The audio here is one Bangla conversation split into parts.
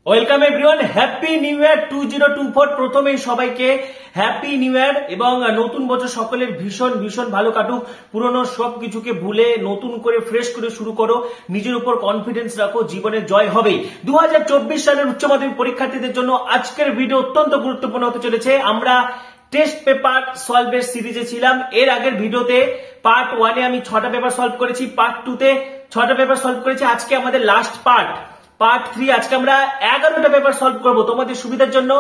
Welcome everyone, happy new year 2024। প্রথমেই সবাইকে হ্যাপি নিউ ইয়ার এবং নতুন বছর সকলের ভীষণ ভীষণ ভালো কাটুক। পুরনো সবকিছুকে ভুলে নতুন করে ফ্রেশ করে শুরু করো, নিজের উপর কনফিডেন্স রাখো, জীবনে জয় হবে। 2024 সালের উচ্চ মাধ্যমিক পরীক্ষার্থীদের জন্য আজকের ভিডিও অত্যন্ত গুরুত্বপূর্ণ হতে চলেছে। আমরা টেস্ট পেপার সলভের সিরিজে ছিলাম। এর আগের ভিডিওতে পার্ট 1-এ আমি 6টা পেপার সলভ করেছি, পার্ট 2-তে 6টা পেপার সলভ করেছি। আজকে আমাদের লাস্ট পার্ট 3। আজকে আমরা 11টা পেপার সলভ করব। তোমাদের সুবিধার জন্য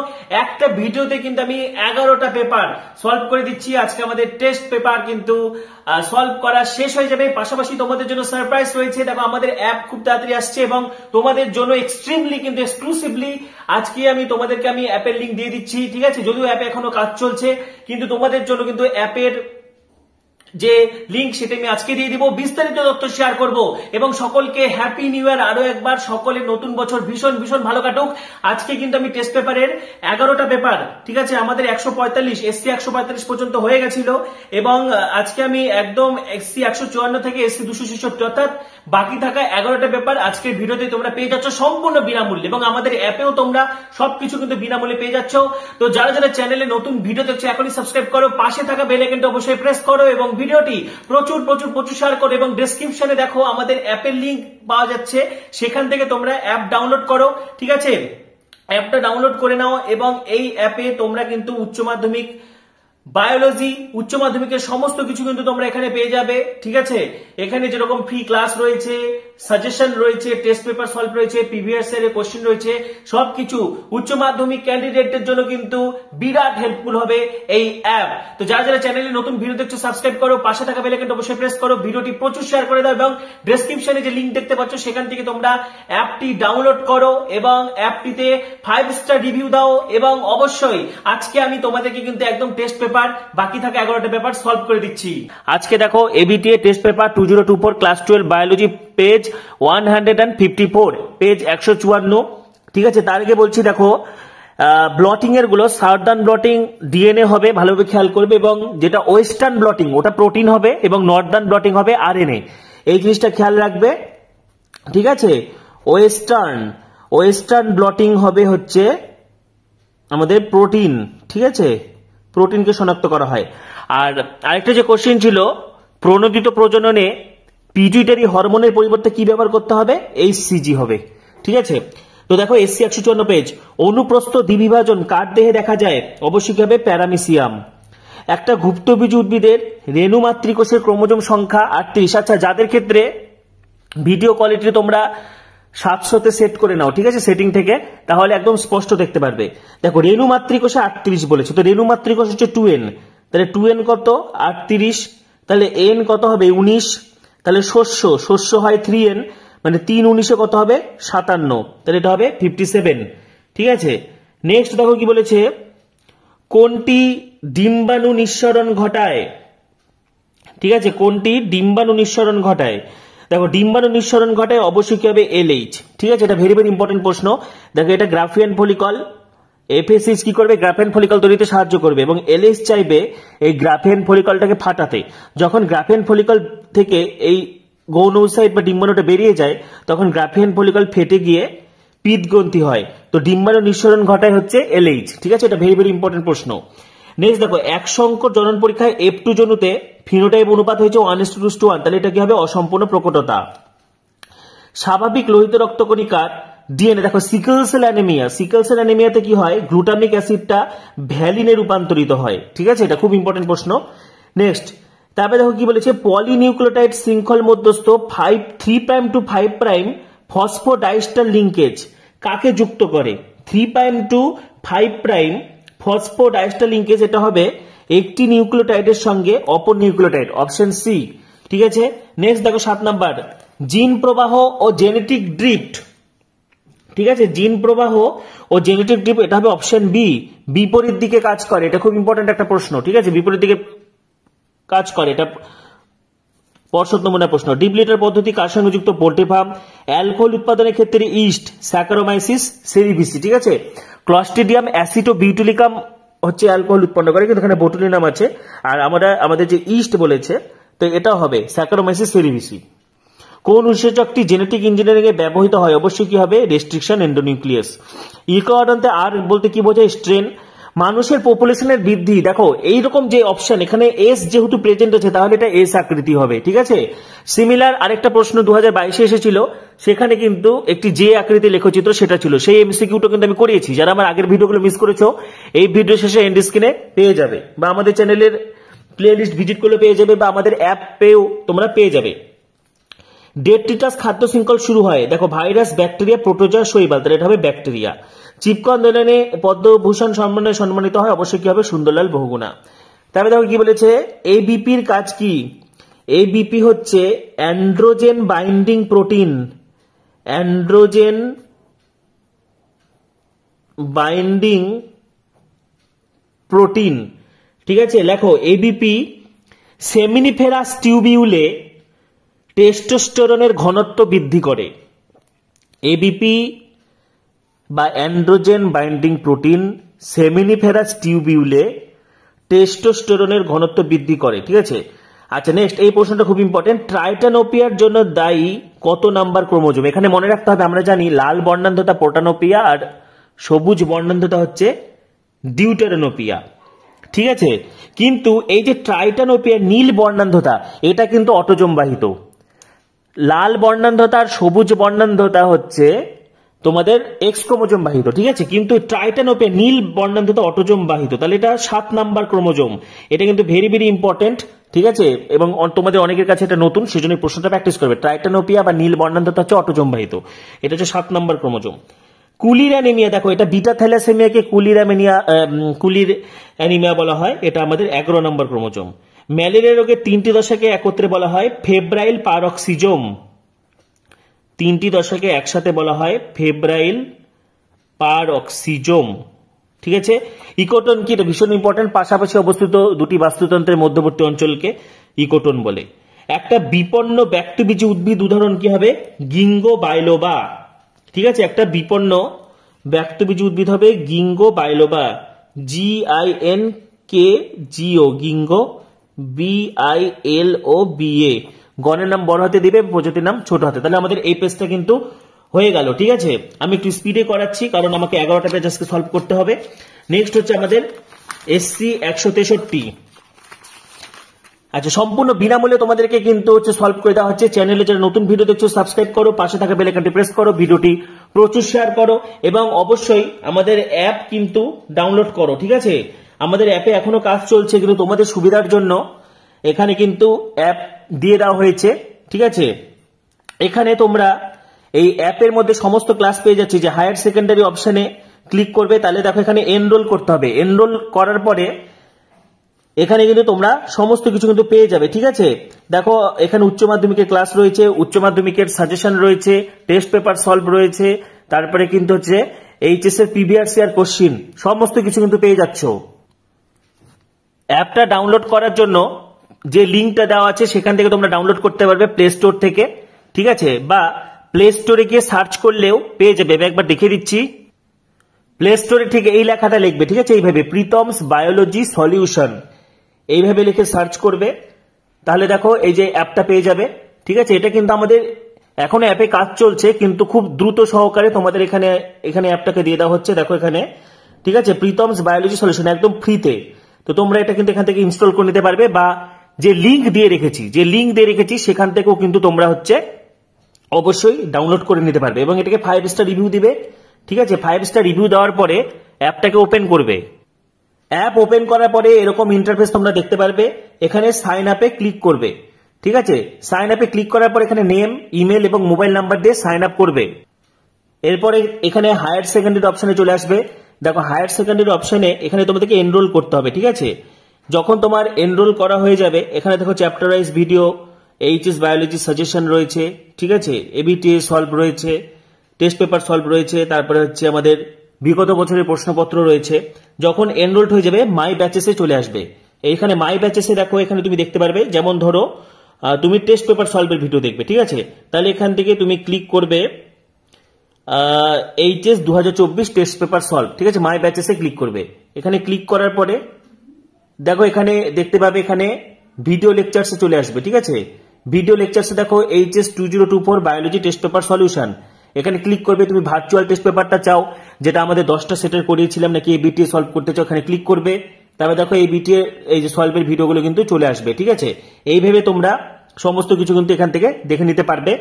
একটা ভিডিওতে কিন্তু আমি 11টা পেপার সলভ করে দিচ্ছি। আজকে আমাদের টেস্ট পেপার কিন্তু সলভ করা শেষ হয়ে যাবে। পাশাপাশি তোমাদের জন্য সারপ্রাইজ রয়েছে। দেখো, আমাদের অ্যাপ খুব তাড়াতাড়ি আসছে এবং তোমাদের জন্য এক্সট্রিমলি কিন্তু এক্সক্লুসিভলি আজকে আমি তোমাদেরকে অ্যাপের লিংক দিয়ে দিচ্ছি। ঠিক আছে, যদিও অ্যাপে এখনো কাজ চলছে, কিন্তু তোমাদের জন্য কিন্তু অ্যাপের যে লিংক সেটা আমি আজকে দিয়ে দিব। বিস্তারিত তথ্য শেয়ার করব এবং সকলকে হ্যাপি নিউ ইয়ার আরো একবার। সকলের নতুন বছর ভীষণ ভীষণ ভালো কাটুক। আজকে কিন্তু আমি টেস্ট পেপারের 11টা পেপার, ঠিক আছে, আমাদের 145 এসসি 145 পর্যন্ত হয়ে গেছিল এবং আজকে আমি একদম এসসি 154 থেকে এসসি 266 অর্থাৎ বাকি থাকা 11টা পেপার আজকের ভিডিওতে তোমরা পেয়ে যাচ্ছ সম্পূর্ণ বিনামূল্যে এবং আমাদের অ্যাপেও তোমরা সবকিছু কিন্তু বিনামূল্যে পেয়ে যাচ্ছ। তো যারা যারা চ্যানেলে নতুন ভিডিও দেখছো এখনই সাবস্ক্রাইব করো, পাশে থাকা বেল আইকনটা অবশ্যই প্রেস করো এবং ভিডিওটি প্রচুর প্রচুর প্রচুর শেয়ার করো এবং ডেসক্রিপশনে দেখো আমাদের অ্যাপের লিংক পাওয়া যাচ্ছে, সেখান থেকে তোমরা অ্যাপ ডাউনলোড করো। ঠিক আছে, অ্যাপটা ডাউনলোড করে নাও এবং এই অ্যাপে তোমরা কিন্তু উচ্চ মাধ্যমিক বায়োলজি, উচ্চ মাধ্যমিকের সমস্ত কিছু কিন্তু তোমরা এখানে পেয়ে যাবে। ঠিক আছে, এখানে যেরকম ফ্রি ক্লাস রয়েছে, সাজেশন রয়েছে, টেস্ট পেপার সলভ রয়েছে, প্রিভিয়াস ইয়ারের কোশ্চেন রয়েছে, সবকিছু উচ্চ মাধ্যমিক ক্যান্ডিডেটদের জন্য কিন্তু বিরাট হেল্পফুল হবে এই অ্যাপ। তো যারা যারা চ্যানেলে নতুন ভিডিও দেখছো সাবস্ক্রাইব করো, পাশে থাকা বেল আইকনটা অবশ্যই প্রেস করো, ভিডিওটি প্রচুর শেয়ার করে দাও এবং ডেসক্রিপশনে যে লিংক দেখতে পাচ্ছ সেখান থেকে তোমরা অ্যাপটি ডাউনলোড করো এবং অ্যাপটিতে 5 স্টার রিভিউ দাও এবং অবশ্যই আজকে আমি তোমাদেরকে কিন্তু একদম টেস্ট পেপার বাকি থাকা 11টা পেপার সলভ করে দিচ্ছি। আজকে দেখো ABTA test paper 2024 class 12 biology page 154, page 154। ঠিক আছে, তার আগে বলছি দেখো ব্লটিং এর গুলো সাউদার্ন ব্লটিং ডিএনএ হবে, ভালোভাবে খেয়াল করবে, এবং যেটা ওয়েস্টার্ন ব্লটিং ওটা প্রোটিন হবে এবং নর্দার্ন ব্লটিং হবে আরএনএ। এই জিনিসটা খেয়াল রাখবে। ঠিক আছে, ওয়েস্টার্ন ব্লটিং হবে হচ্ছে আমাদের প্রোটিন। ঠিক আছে, প্রোটিনকে শনাক্ত করা হয়। আর আরেকটা যে কোশ্চেন ছিল, প্রণোদিত প্রজননে পিটুইটারি হরমোনের পরিবর্তে কি ব্যবহার করতে হবে? এইচসিজি হবে। ঠিক আছে, তো দেখো এসসি 154 পেজ, অনুপ্রস্থ দ্বিবিভাজন কার দেহে দেখা যায়? অবশ্যই হবে প্যারামিসিয়াম। একটা গুপ্তবীজ উদ্ভিদের রেণু মাতৃকোষের ক্রোমোজোম সংখ্যা 38। আচ্ছা, যাদের ক্ষেত্রে ভিডিও কোয়ালিটি তোমরা 700-তে সেট করে নাও, ঠিক আছে, সেটিং থেকে, তাহলে একদম স্পষ্ট দেখতে পারবে। দেখো রেণু মাতৃকোষে 38 বলেছে, তো রেণু মাতৃকোষ হচ্ছে 2n, তাহলে 2n কত? 38, তাহলে n কত হবে? 19, তাহলে শস্য হয় 3n, মানে 3 19-এ কত হবে? 57, তাহলে এটা হবে 57। ঠিক আছে, নেক্সট দেখো কি বলেছে, কোনটি ডিম্বাণু নিঃসরণ ঘটায়? ঠিক আছে, কোনটি ডিম্বাণু নিঃসরণ ঘটায়? দেখো ডিম্বাণু নিঃসরণ ঘটায় অবশ্যই কি হবে? এলএইচ। ঠিক আছে, এটা ভেরি ভেরি ইম্পর্টেন্ট প্রশ্ন। দেখো এটা গ্রাফিয়ান ফলিকল, এফএসএইচ কি করবে? গ্রাফিয়ান ফলিকল তৈরিতে সাহায্য করবে এবং এলএইচ চাইবে এই গ্রাফিয়ান ফলিকলটাকে ফাটাতে। যখন গ্রাফিয়ান ফলিকল থেকে এই গৌণসাইট বা ডিম্বাণুটা বেরিয়ে যায় তখন গ্রাফিয়ান ফলিকল ফেটে গিয়ে পিত্তগ্রন্থি হয়। তো ডিম্বাণু নিঃসরণ ঘটায় হচ্ছে এলএইচ। ঠিক আছে, এটা ভেরি ভেরি ইম্পর্টেন্ট প্রশ্ন। নেক্সট দেখো, এক সংকর জনন পরীক্ষায় F2 জনুতে ফিনোটাইপ অনুপাত হয়েছে 1:1, তাহলে এটা কি হবে? অসম্পূর্ণ প্রকটতা। স্বাভাবিক লোহিত রক্তকণিকার ডিএনএ, দেখো সিকল সেল অ্যানিমিয়াতে কি হয়? গ্লুটামিক অ্যাসিডটা ভ্যালিনে রূপান্তরিত হয়। ঠিক আছে, এটা খুব ইম্পর্টেন্ট প্রশ্ন। নেক্সট, তারপরে দেখো কি বলেছে, পলিনিউক্লিওটাইড শৃঙ্খল মধ্যস্থ 3' to 5' ফসফোডাইস্টার লিঙ্কেজ কাকে যুক্ত করে? 3' to 5' ফসফোডাইস্টার লিঙ্কেজ, এটা হবে একটি নিউক্লিওটাইডের সঙ্গে অপর নিউক্লিওটাইড, অপশন সি। ঠিক আছে, নেক্সট দেখো 7 নাম্বার, জিন প্রবাহ ও জেনেটিক ড্রিফট। ঠিক আছে, জিন প্রবাহ ও জেনেটিক ড্রিফট, এটা হবে অপশন বি, বিপরীত দিকে কাজ করে। এটা খুব ইম্পর্টেন্ট একটা প্রশ্ন। ঠিক আছে, বিপরীত দিকে কাজ করে, এটা পর্ষদ নমুনা প্রশ্ন। ডিপ্লিটার পদ্ধতি কার সঙ্গে যুক্ত? Poultry farm. অ্যালকোহল উৎপাদনের ক্ষেত্রে ইস্ট, স্যাকারোমাইসিস সেরিভিসি। ঠিক আছে, ক্লস্ট্রিডিয়াম অ্যাসিটোবিউটিলিকাম হচ্ছে অ্যালকোহল উৎপন্ন করে, কিন্তু এখানে বোটুলিনাম আছে। আর আমাদের যে ইস্ট বলেছে, তো এটা হবে স্যাকারোমাইসিস সেরিভিসি। কোন উৎসেচকটি জেনেটিক ইঞ্জিনিয়ারিং এ ব্যবহৃত হয়? অবশ্যই কি হবে? Restriction endonuclease. ইকোয়াডন্তে আর বলতে কি বোঝায়? স্ট্রেন। মানুষের পপুলেশনের বৃদ্ধি, দেখো এইরকম যে অপশন এখানে এস যেহেতু প্রেজেন্ট আছে তাহলে এটা এস আকৃতি হবে, ঠিক আছে। সিমিলার আরেকটা প্রশ্ন 2022 এসেছিল, সেখানে কিন্তু একটি যে আকৃতি লেখচিত্র সেটা ছিল, সেই এমসিকিউটা কিন্তু আমি করিয়েছি। যারা আমার আগের ভিডিওগুলো মিস করেছো এই ভিডিও শেষে এন্ড স্ক্রিনে পেয়ে যাবে, বা আমাদের চ্যানেলের প্লে লিস্ট ভিজিট করলে পেয়ে যাবে, বা আমাদের অ্যাপ পেয়েও তোমরা পেয়ে যাবে। ডেট্রিটাস খাদ্য শৃঙ্খল শুরু হয়, দেখো ভাইরাস, ব্যাকটেরিয়া, প্রোটোজোয়া, শৈবাল, তাহলে এটা হবে ব্যাকটেরিয়া। চিপকো আন্দোলনে পদ্মভূষণ সম্মানে সম্মানিত হয়, অবশ্যই কি হবে? সুন্দরলাল বহুগুণা। তারপরে দেখো কি বলেছে, এবিপির কাজ কি? এবিপি হচ্ছে androgen binding protein, androgen binding protein, ঠিক আছে। লেখো এবিপি সেমিনিফেরাস টিউবিউলে টেস্টোস্টেরনের ঘনত্ব বৃদ্ধি করে। এবিপি বা অ্যান্ড্রোজেন বাইন্ডিং প্রোটিন সেমিনিফেরাস টিউবিউলে টেস্টোস্টেরনের ঘনত্ব বৃদ্ধি করে, ঠিক আছে। আচ্ছা নেক্সট, এই প্রশ্নটা খুব ইম্পর্টেন্ট। ট্রাইটানোপিয়ার জন্য দায়ী কত নাম্বার ক্রোমোজোম? এখানে মনে রাখতে হবে, আমরা জানি লাল বর্ণান্ধতা প্রোটানোপিয়া আর সবুজ বর্ণান্ধতা হচ্ছে ডিউটেরানোপিয়া, ঠিক আছে। কিন্তু এই যে ট্রাইটানোপিয়া নীল বর্ণান্ধতা এটা কিন্তু অটোজোম বাহিত। লাল বর্ণান্ধতা আর সবুজ বর্ণান্ধতা হচ্ছে তোমাদের এক্স ক্রোমোজোম বাহিত, ঠিক আছে। কিন্তু ট্রাইটানোপিয়া নীল বর্ণান্ধতা অটোজোম বাহিত, তাহলে এটা 7 নাম্বার ক্রোমোজোম। এটা কিন্তু ভেরি ভেরি ইম্পর্টেন্ট, ঠিক আছে, এবং তোমাদের অনেকের কাছে এটা নতুন, সেজন্য প্রশ্নটা প্র্যাকটিস করবে। ট্রাইটানোপিয়া বা নীল বর্ণান্ধতা হচ্ছে অটোজোম বাহিত, এটা হচ্ছে 7 নাম্বার ক্রোমোজোম। কুলির অ্যানিমিয়া, দেখো এটা বিটা থ্যালাসেমিয়াকে কুলির অ্যানিমিয়া বলা হয়, এটা আমাদের 11 নম্বর ক্রোমোজোম। ম্যালেরিয়া রোগের 3টি দশাকে একত্রে বলা হয় ফেব্রাইল পারক্সিজোম, 3টি দশাকে একসাথে বলা হয় ফেব্রাইল পারক্সিজোম, ঠিক আছে। ইকোটোন কি? এটা ভীষণ ইম্পর্টেন্ট, পাশাপাশি অবস্থিত দুটি বাস্তুতন্ত্রের মধ্যবর্তী অঞ্চলকে ইকোটোন বলে। একটা বিপন্ন ব্যক্তবীজী উদ্ভিদ উদাহরণ কি হবে? গিঙ্গো বাইলোবা, ঠিক আছে। একটা বিপন্ন ব্যক্তবীজী উদ্ভিদ হবে গিঙ্গো বাইলোবা, GINKGO, গিঙ্গো, BILOBA। গণের নাম বড় হাতে দিবে, প্রজাতির নাম ছোট হাতে। তাহলে আমাদের এই পেজটা কিন্তু হয়ে গেল, ঠিক আছে। আমি একটু স্পিডে করাচ্ছি কারণ আমাকে 11টা পেজ আজকে সলভ করতে হবে। নেক্সট হচ্ছে আমাদের SC 163। আচ্ছা, সম্পূর্ণ বিনামূল্যে তোমাদেরকে কিন্তু হচ্ছে সলভ করে দেওয়া হচ্ছে। চ্যানেলে যারা নতুন ভিডিও দেখছো সাবস্ক্রাইব করো, পাশে থাকা বেল আইকনটি প্রেস করো, ভিডিওটি প্রচুর শেয়ার করো, এবং অবশ্যই আমাদের অ্যাপ কিন্তু ডাউনলোড করো, ঠিক আছে। আমাদের অ্যাপে এখনো কাজ চলছে, কিন্তু তোমাদের সুবিধার জন্য এখানে কিন্তু অ্যাপ দিয়ে দেওয়া হয়েছে, ঠিক আছে। এখানে তোমরা এই অ্যাপের মধ্যে সমস্ত ক্লাস পেয়ে যাচ্ছে। যে হায়ার সেকেন্ডারি অপশনে ক্লিক করবে, তাহলে দেখো এখানে এনরোল করতে হবে। এনরোল করার পরে এখানে কিন্তু তোমরা সমস্ত কিছু কিন্তু পেয়ে যাবে, ঠিক আছে। দেখো এখানে উচ্চ মাধ্যমিকের ক্লাস রয়েছে, উচ্চ মাধ্যমিকের সাজেশন রয়েছে, টেস্ট পেপার সলভ রয়েছে, তারপরে কিন্তু হচ্ছে এইচএস এর প্রিভিয়াস ইয়ার কোশ্চিন, সমস্ত কিছু কিন্তু পেয়ে যাচ্ছ। অ্যাপটা ডাউনলোড করার জন্য যে লিঙ্কটা দেওয়া আছে সেখান থেকে তোমরা ডাউনলোড করতে পারবে প্লে স্টোর থেকে, ঠিক আছে, বা প্লে স্টোরে গিয়ে সার্চ করলেও পেয়ে যাবে। আমি একবার দেখে দিচ্ছি। প্লে স্টোরে ঠিক এই লেখাটা লিখবে, ঠিক আছে, এইভাবে প্রীতমস বায়োলজি সলিউশন, এইভাবে লিখে সার্চ করবে, তাহলে দেখো এই যে অ্যাপটা পেয়ে যাবে, ঠিক আছে। এটা কিন্তু আমাদের এখনো অ্যাপে কাজ চলছে, কিন্তু খুব দ্রুত সহকারে তোমাদের এখানে অ্যাপটাকে দিয়ে দেওয়া হচ্ছে। দেখো এখানে, ঠিক আছে, প্রীতমস বায়োলজি সলিউশন একদম ফ্রিতে। তো তোমরা এটা কিন্তু এখান থেকে ইনস্টল করে নিতে পারবে, বা যে লিঙ্ক দিয়ে রেখেছি সেখান থেকেও কিন্তু তোমরা হচ্ছে অবশ্যই ডাউনলোড করে নিতে পারবে, এবং এটাকে 5 স্টার রিভিউ দিবে, ঠিক আছে। 5 স্টার রিভিউ দেওয়ার পরে অ্যাপটাকে ওপেন করবে। অ্যাপ ওপেন করার পরে এরকম ইন্টারফেস তোমরা দেখতে পারবে। এখানে সাইন আপে ক্লিক করবে, ঠিক আছে। সাইন আপে ক্লিক করার পর এখানে নেম, ইমেল এবং মোবাইল নাম্বার দিয়ে সাইন আপ করবে। এরপরে এখানে হায়ার সেকেন্ডারি অপশনে চলে আসবে। দেখো হায়ার সেকেন্ডারি অপশনে এখানে তোমাদেরকে এনরোল করতে হবে, ঠিক আছে। যখন তোমার এনরোল করা হয়ে যাবে, এখানে দেখো chapter wise video, HS biology suggestion রয়েছে, ঠিক আছে, এবিটিএ সলভ রয়েছে, টেস্ট পেপার সলভ রয়েছে, তারপরে হচ্ছে আমাদের বিগত বছরের প্রশ্নপত্র রয়েছে। যখন এনরোলড হয়ে যাবে মাই ব্যাচেসে চলে আসবে। এইখানে মাই ব্যাচেসে দেখো এখানে তুমি দেখতে পারবে, যেমন ধরো তুমি টেস্ট পেপার সলভের ভিডিও দেখবে, ঠিক আছে, তাহলে এখান থেকে তুমি ক্লিক করবে এইচএস 2024 টেস্ট পেপার সলভ, ঠিক আছে, মাই ব্যাচেসে ক্লিক করবে। এখানে ক্লিক করার পরে দেখো এখানে দেখতে পাবে এখানে ভিডিও লেকচারসে চলে আসবে, ঠিক আছে। ভিডিও লেকচারসে দেখো HS 2024 biology test paper solution, এখানে ক্লিক করবে। তুমি ভার্চুয়াল টেস্ট পেপারটা চাও, যেটা আমাদের 10টা সেটের করিয়েছিলাম, নাকি ABTA সলভ করতে চাও, এখানে ক্লিক করবে। তারপরে দেখো ABTA এই যে সলভের ভিডিওগুলো কিন্তু চলে আসবে, ঠিক আছে। এইভাবে তোমরা সমস্ত কিছু কিন্তু এখান থেকে দেখে নিতে পারবে।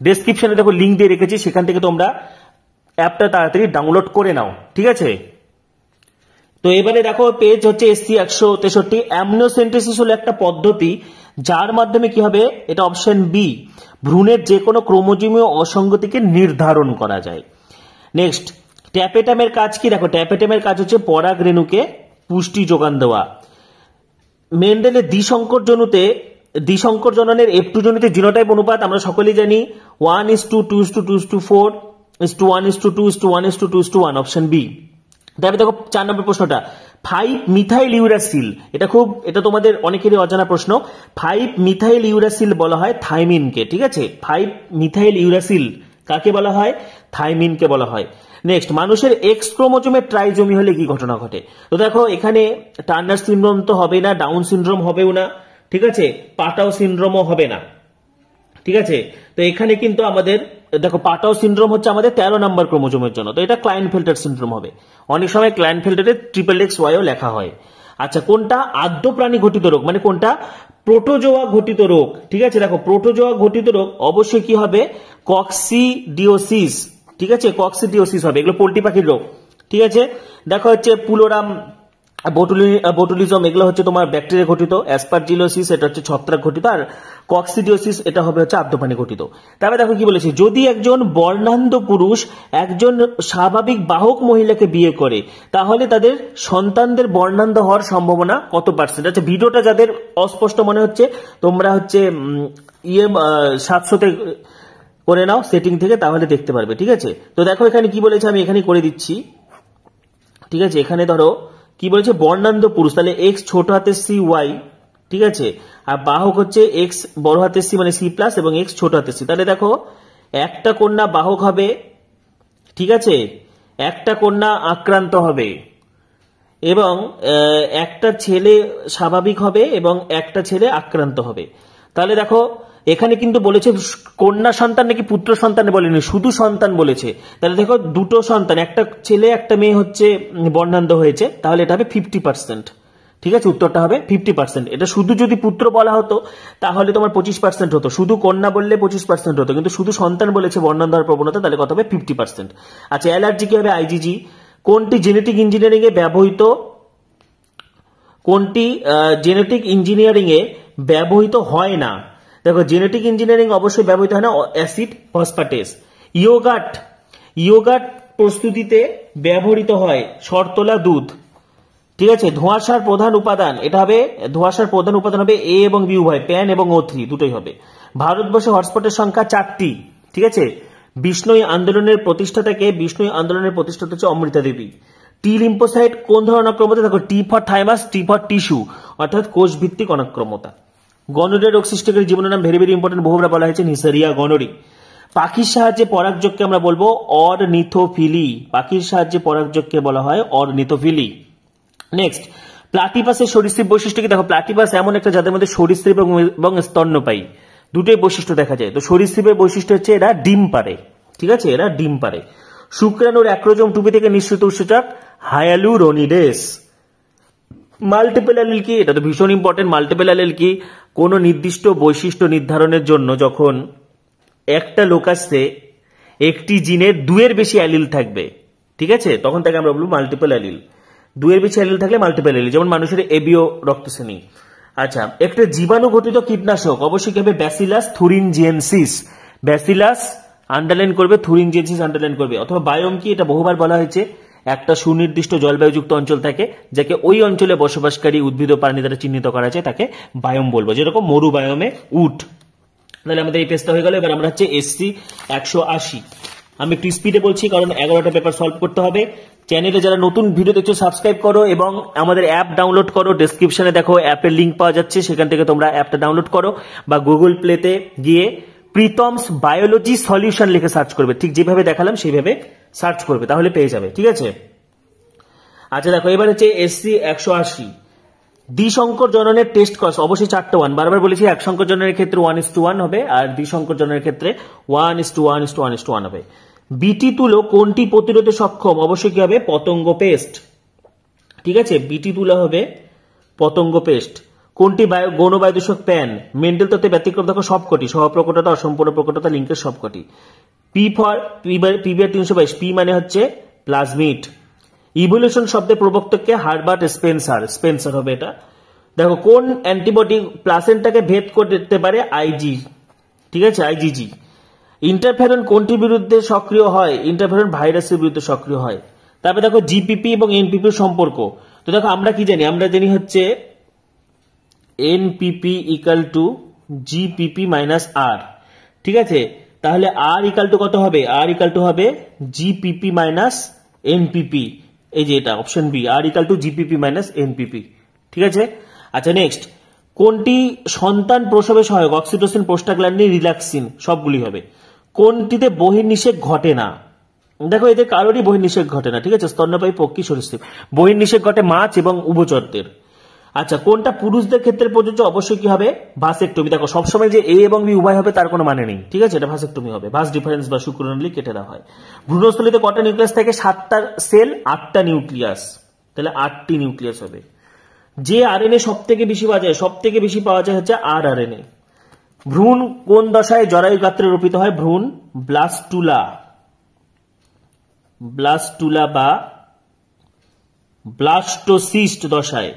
ডেসক্রিপশনে দেখো লিঙ্ক দিয়ে রেখেছি, সেখান থেকে তোমরা অ্যাপটা তাড়াতাড়ি ডাউনলোড করে নাও, ঠিক আছে। তো এবারে দেখো পেজ হচ্ছে SC 163। অ্যামনিওসেন্টেসিস হলো একটা পদ্ধতি যার মাধ্যমে কি হবে, এটা অপশন বি, ভ্রূণের যে কোনো ক্রোমোজোমীয় অসঙ্গতিকে নির্ধারণ করা যায়। নেক্সট, ট্যাপেটামের কাজ কি? দেখো ট্যাপেটামের কাজ হচ্ছে পরাগ রেণুকে পুষ্টি যোগান দেওয়া। মেন্ডেলের দ্বিসংকর জননের F2 জনিত জিনোটাইপ অনুপাত আমরা সকলেই জানি 1:2:2:4:1:2:1:2:1 অপশন বি। তারপরে দেখো 4 নম্বর প্রশ্নটা, 5 মিথাইল ইউরাসিল, এটা তোমাদের অনেকেরই অজানা প্রশ্ন। 5 মিথাইল ইউরাসিল বলা হয় থাইমিনকে, ঠিক আছে। 5 মিথাইল ইউরাসিল কাকে বলা হয়? থাইমিনকে বলা হয়। নেক্সট, মানুষের এক্স ক্রোমোজোমের ট্রাইজোমি হলে কি ঘটনা ঘটে? তো দেখো এখানে টার্নার সিনড্রোম তো হবে না, ডাউন সিনড্রোম হবেও না, ঠিক আছে, পাটাও সিনড্রোমও হবে না, ঠিক আছে। তো এখানে কিন্তু আমাদের দেখো পাটাও সিনড্রোম হচ্ছে আমাদের 13 নম্বর ক্রোমোজোমের জন্য, তো এটা ক্লাইনফেল্টার সিনড্রোম হবে। অনেক সময় ক্লাইনফেল্টারের XXXYও লেখা হয়। আচ্ছা, কোনটা আদ্য প্রাণী ঘটিত রোগ, মানে কোনটা প্রোটোজোয়া ঘটিত রোগ, ঠিক আছে। দেখো প্রোটোজোয়া ঘটিত রোগ অবশ্যই কি হবে, কক্সিডিওসিস, ঠিক আছে, কক্সিডিওসিস হবে, এগুলো পোল্ট্রি পাখির রোগ, ঠিক আছে। দেখো হচ্ছে পুলোরাম বোটুলিজম, এগুলো হচ্ছে তোমার ব্যাকটেরিয়া ঘটিত। অ্যাসপারজিলোসিস এটা হচ্ছে ছত্রাক ঘটিত, আর কক্সিডিওসিস এটা হবে হচ্ছে আদ্যপ্রাণী ঘটিত। তারপরে দেখো কি বলেছে, যদি একজন বর্ণান্ধ পুরুষ একজন স্বাভাবিক বাহক মহিলাকে বিয়ে করে, তাহলে তাদের সন্তানদের বর্ণান্ধ হওয়ার সম্ভাবনা কত %? আচ্ছা, ভিডিওটা যাদের অস্পষ্ট মনে হচ্ছে তোমরা হচ্ছে 700-তে করে নাও সেটিং থেকে, তাহলে দেখতে পারবে, ঠিক আছে। তো দেখো এখানে কি বলেছে, আমি এখানে করে দিচ্ছি, ঠিক আছে। এখানে ধরো কি বলেছে, বর্ণান্ধ পুরুষ, তাহলে X ছোট হাতের CY, ঠিক আছে, আর বাহক হচ্ছে X বড় হাতের C মানে C+ এবং X ছোট হাতের C। তাহলে দেখো একটা কন্যা বাহক হবে, ঠিক আছে, একটা কন্যা আক্রান্ত হবে, এবং একটা ছেলে স্বাভাবিক হবে এবং একটা ছেলে আক্রান্ত হবে। তাহলে দেখো এখানে কিন্তু বলেছে কন্যা সন্তান নাকি পুত্র সন্তান বলেনি, শুধু সন্তান বলেছে। তাহলে দেখো দুটো সন্তান, একটা ছেলে একটা মেয়ে হচ্ছে বর্ণান্ধ হয়েছে, তাহলে এটা হবে 50%, ঠিক আছে, উত্তরটা হবে 50%। এটা শুধু যদি পুত্র বলা হতো তাহলে তোমার 25% হতো, শুধু কন্যা বললে 25% হতো, কিন্তু শুধু সন্তান বলেছে বর্ণান্ধ হওয়ার প্রবণতা, তাহলে কত হবে 50%। আচ্ছা, অ্যালার্জি কি হবে? IgG। কোনটি জেনেটিক ইঞ্জিনিয়ারিং এ ব্যবহৃত, কোনটি জেনেটিক ইঞ্জিনিয়ারিং এ ব্যবহৃত হয় না? দেখো জেনেটিক ইঞ্জিনিয়ারিং অবশ্যই ব্যবহৃত হয় না, অ্যাসিড ফসফেটেস। ইয়োগার্ট প্রস্তুতিতে ব্যবহৃত হয় শর্তলা দুধ, ঠিক আছে। ধোঁয়াশার প্রধান উপাদান, এটা হবে ধোঁয়াশার প্রধান উপাদান হবে A এবং B উভয়, প্যান এবং O3 দুটোই হবে। ভারতবর্ষে হটস্পটের সংখ্যা 4টি, ঠিক আছে। বিষ্ণুই আন্দোলনের প্রতিষ্ঠাতা হচ্ছে অমৃতা দেবী। টি লিম্ফোসাইট কোন ধরনের অনাক্রমতা? দেখো T for thymus, T for tissue, অর্থাৎ কোষ ভিত্তিক অনাক্রমতা। গনোরিয়া রোগ সৃষ্টিকারী জীবাণুর নাম ভেরি ভেরি ইম্পর্টেন্ট, বহুবার বলা হয়েছে নিসারিয়া গনোরি। পাখির সাহায্যে পরাগযোগকে আমরা বলবো অরনিথোফিলি, পাখির সাহায্যে পরাগযোগকে বলা হয় অরনিথোফিলি। নেক্সট, প্লাটিপাসের সরীসৃপ বৈশিষ্ট্য কি? দেখো প্লাটিপাস এমন একটা যাদের মধ্যে সরীসৃপ এবং স্তন্যপায়ী দুটোই বৈশিষ্ট্য দেখা যায়। তো সরীসৃপের বৈশিষ্ট্য হচ্ছে এরা ডিম পারে, ঠিক আছে, এরা ডিম পারে। শুক্রাণুর অ্যাক্রোজোম টুপি থেকে নিঃসৃত উৎসেচক হায়ালুরোনিডেস। মাল্টিপল অ্যালিল কি? এটা তো ভীষণ ইম্পর্টেন্ট। মাল্টিপল অ্যালিল কি? কোন নির্দিষ্ট বৈশিষ্ট্য নির্ধারণের জন্য যখন একটা লোকাসে একটি জিনের 2-এর বেশি অ্যালিল থাকবে, ঠিক আছে, তখন তাকে আমরা বলবো মাল্টিপল অ্যালিল। 2-এর বেশি অ্যালিল থাকলে মাল্টিপল অ্যালিল, যেমন মানুষের এবিও রক্তশ্রেণী। আচ্ছা, একটা জীবাণু ঘটিত কীটনাশক অবশ্যই হবে ব্যাসিলাস থুরিনজিয়েনসিস। ব্যাসিলাস আন্ডারলাইন করবে, থুরিনজিয়েনসিস আন্ডারলাইন করবে। অথবা বায়োম কি? এটা বহুবার বলা হয়েছে, একটা সুনির্দিষ্ট জলবায়ুযুক্ত অঞ্চল থাকে যাকে ওই অঞ্চলে বসবাসকারী উদ্ভিদ ও প্রাণী দ্বারা চিহ্নিত করা যায়, তাকে বায়োম বলবো, যেরকম মরু বায়োমে উট। তাহলে আমাদের এই পেজটা হয়ে গেল। এবার আমরা হচ্ছে SC 180। আমি একটু স্পিডে বলছি কারণ 11টা পেপার সলভ করতে হবে। চ্যানেলে যারা নতুন ভিডিও দেখছো সাবস্ক্রাইব করো এবং আমাদের অ্যাপ ডাউনলোড করো। ডেসক্রিপশনে দেখো অ্যাপের লিঙ্ক পাওয়া যাচ্ছে, সেখান থেকে তোমরা অ্যাপটা ডাউনলোড করো, বা গুগল প্লেতে গিয়ে প্রীতমস বায়োলজি সলিউশন লিখে সার্চ করবে, ঠিক যেভাবে দেখালাম সেইভাবে সার্চ করবে, তাহলে পেয়ে যাবে, ঠিক আছে। আচ্ছা দেখো এবার হচ্ছে SC 180। দ্বিসংকর জননের টেস্ট কস অবশ্যই 4টা 1, বারবার বলেছি এক সংকর জননের ক্ষেত্রে 1:1 হবে আর দ্বিসংকর জননের ক্ষেত্রে 1:1:1:1 হবে। বিটি তুলো কোনটি প্রতিরোধে সক্ষম? অবশ্যই কি হবে? পতঙ্গ পেস্ট। ঠিক আছে, বিটি তুলা হবে পতঙ্গ পেস্ট। কোনটি গৌণ বায়ুদূষক প্যান? মেন্ডেল তত্ত্বে ব্যতিক্রম দেখো সবকটি, সহপ্রকটতা, অসম্পূর্ণ প্রকটতা, লিঙ্কের সবকটি। পি ফর পিবিআর 322, পি মানে হচ্ছে প্লাজমিড। ইভলিউশন শব্দের প্রবক্তকে হারবার্ট স্পেন্সার হবে এটা। দেখো কোন অ্যান্টিবডি প্লাসেন্টাকে ভেদ করতে পারে? আইজি। ঠিক আছে, আইজিজি। ইন্টারফেরন কোনটির বিরুদ্ধে সক্রিয় হয়? ইন্টারফেরন ভাইরাসের বিরুদ্ধে সক্রিয় হয়। তারপরে দেখো জিপিপি এবং এনপিপির সম্পর্ক। তো দেখো আমরা কি জানি? আমরা জানি হচ্ছে NPP equal to GPP minus R. ঠিক আছে, তাহলে আর ইকাল টু কত হবে? আর ইকাল টু হবে জিপিপি মাইনাস এনপিপি। এই যে এটা option B, R equal to GPP minus NPP. ঠিক আছে, আচ্ছা নেক্সট, কোনটি সন্তান প্রসবে সহায়ক? অক্সিটোসিন, প্রোস্টাগ্ল্যান্ডিন, রিল্যাক্সিন, সবগুলি হবে। কোনটিতে বহির্নিষেক ঘটে না? দেখো এদের কারোরই বহির্নিষেক ঘটে না। ঠিক আছে, স্তন্যপায়ী, পক্ষী, সরীসৃপ। বহির্নিষেক ঘটে মাছ এবং উভচরদের। আচ্ছা, কোনটা পুরুষদের ক্ষেত্রে প্রযোজ্য? অবশ্যই কি হবে? ভাসেক্টমি। দেখো সবসময় যে এ এবং বি উভয় হবে তার কোনো মানে নেই। ঠিক আছে, এটা ভাসেক্টমি হবে। ভাস ডিফারেন্স বা শুক্রনলী কেটে দেওয়া হয়। ভ্রূণস্থলীতে কটা নিউক্লিয়াস থাকে? 7টা সেল, 8টা নিউক্লিয়াস, তাহলে 8টি নিউক্লিয়াস হবে। যে আরএনএ সব থেকে বেশি পাওয়া যায়? সব থেকে বেশি পাওয়া যায় হচ্ছে আরএনএ। ভ্রূণ কোন দশায় জরায়ু গাত্রে রূপিত হয়? ভ্রূণ ব্লাস্টুলা বা ব্লাস্টোসিস্ট দশায়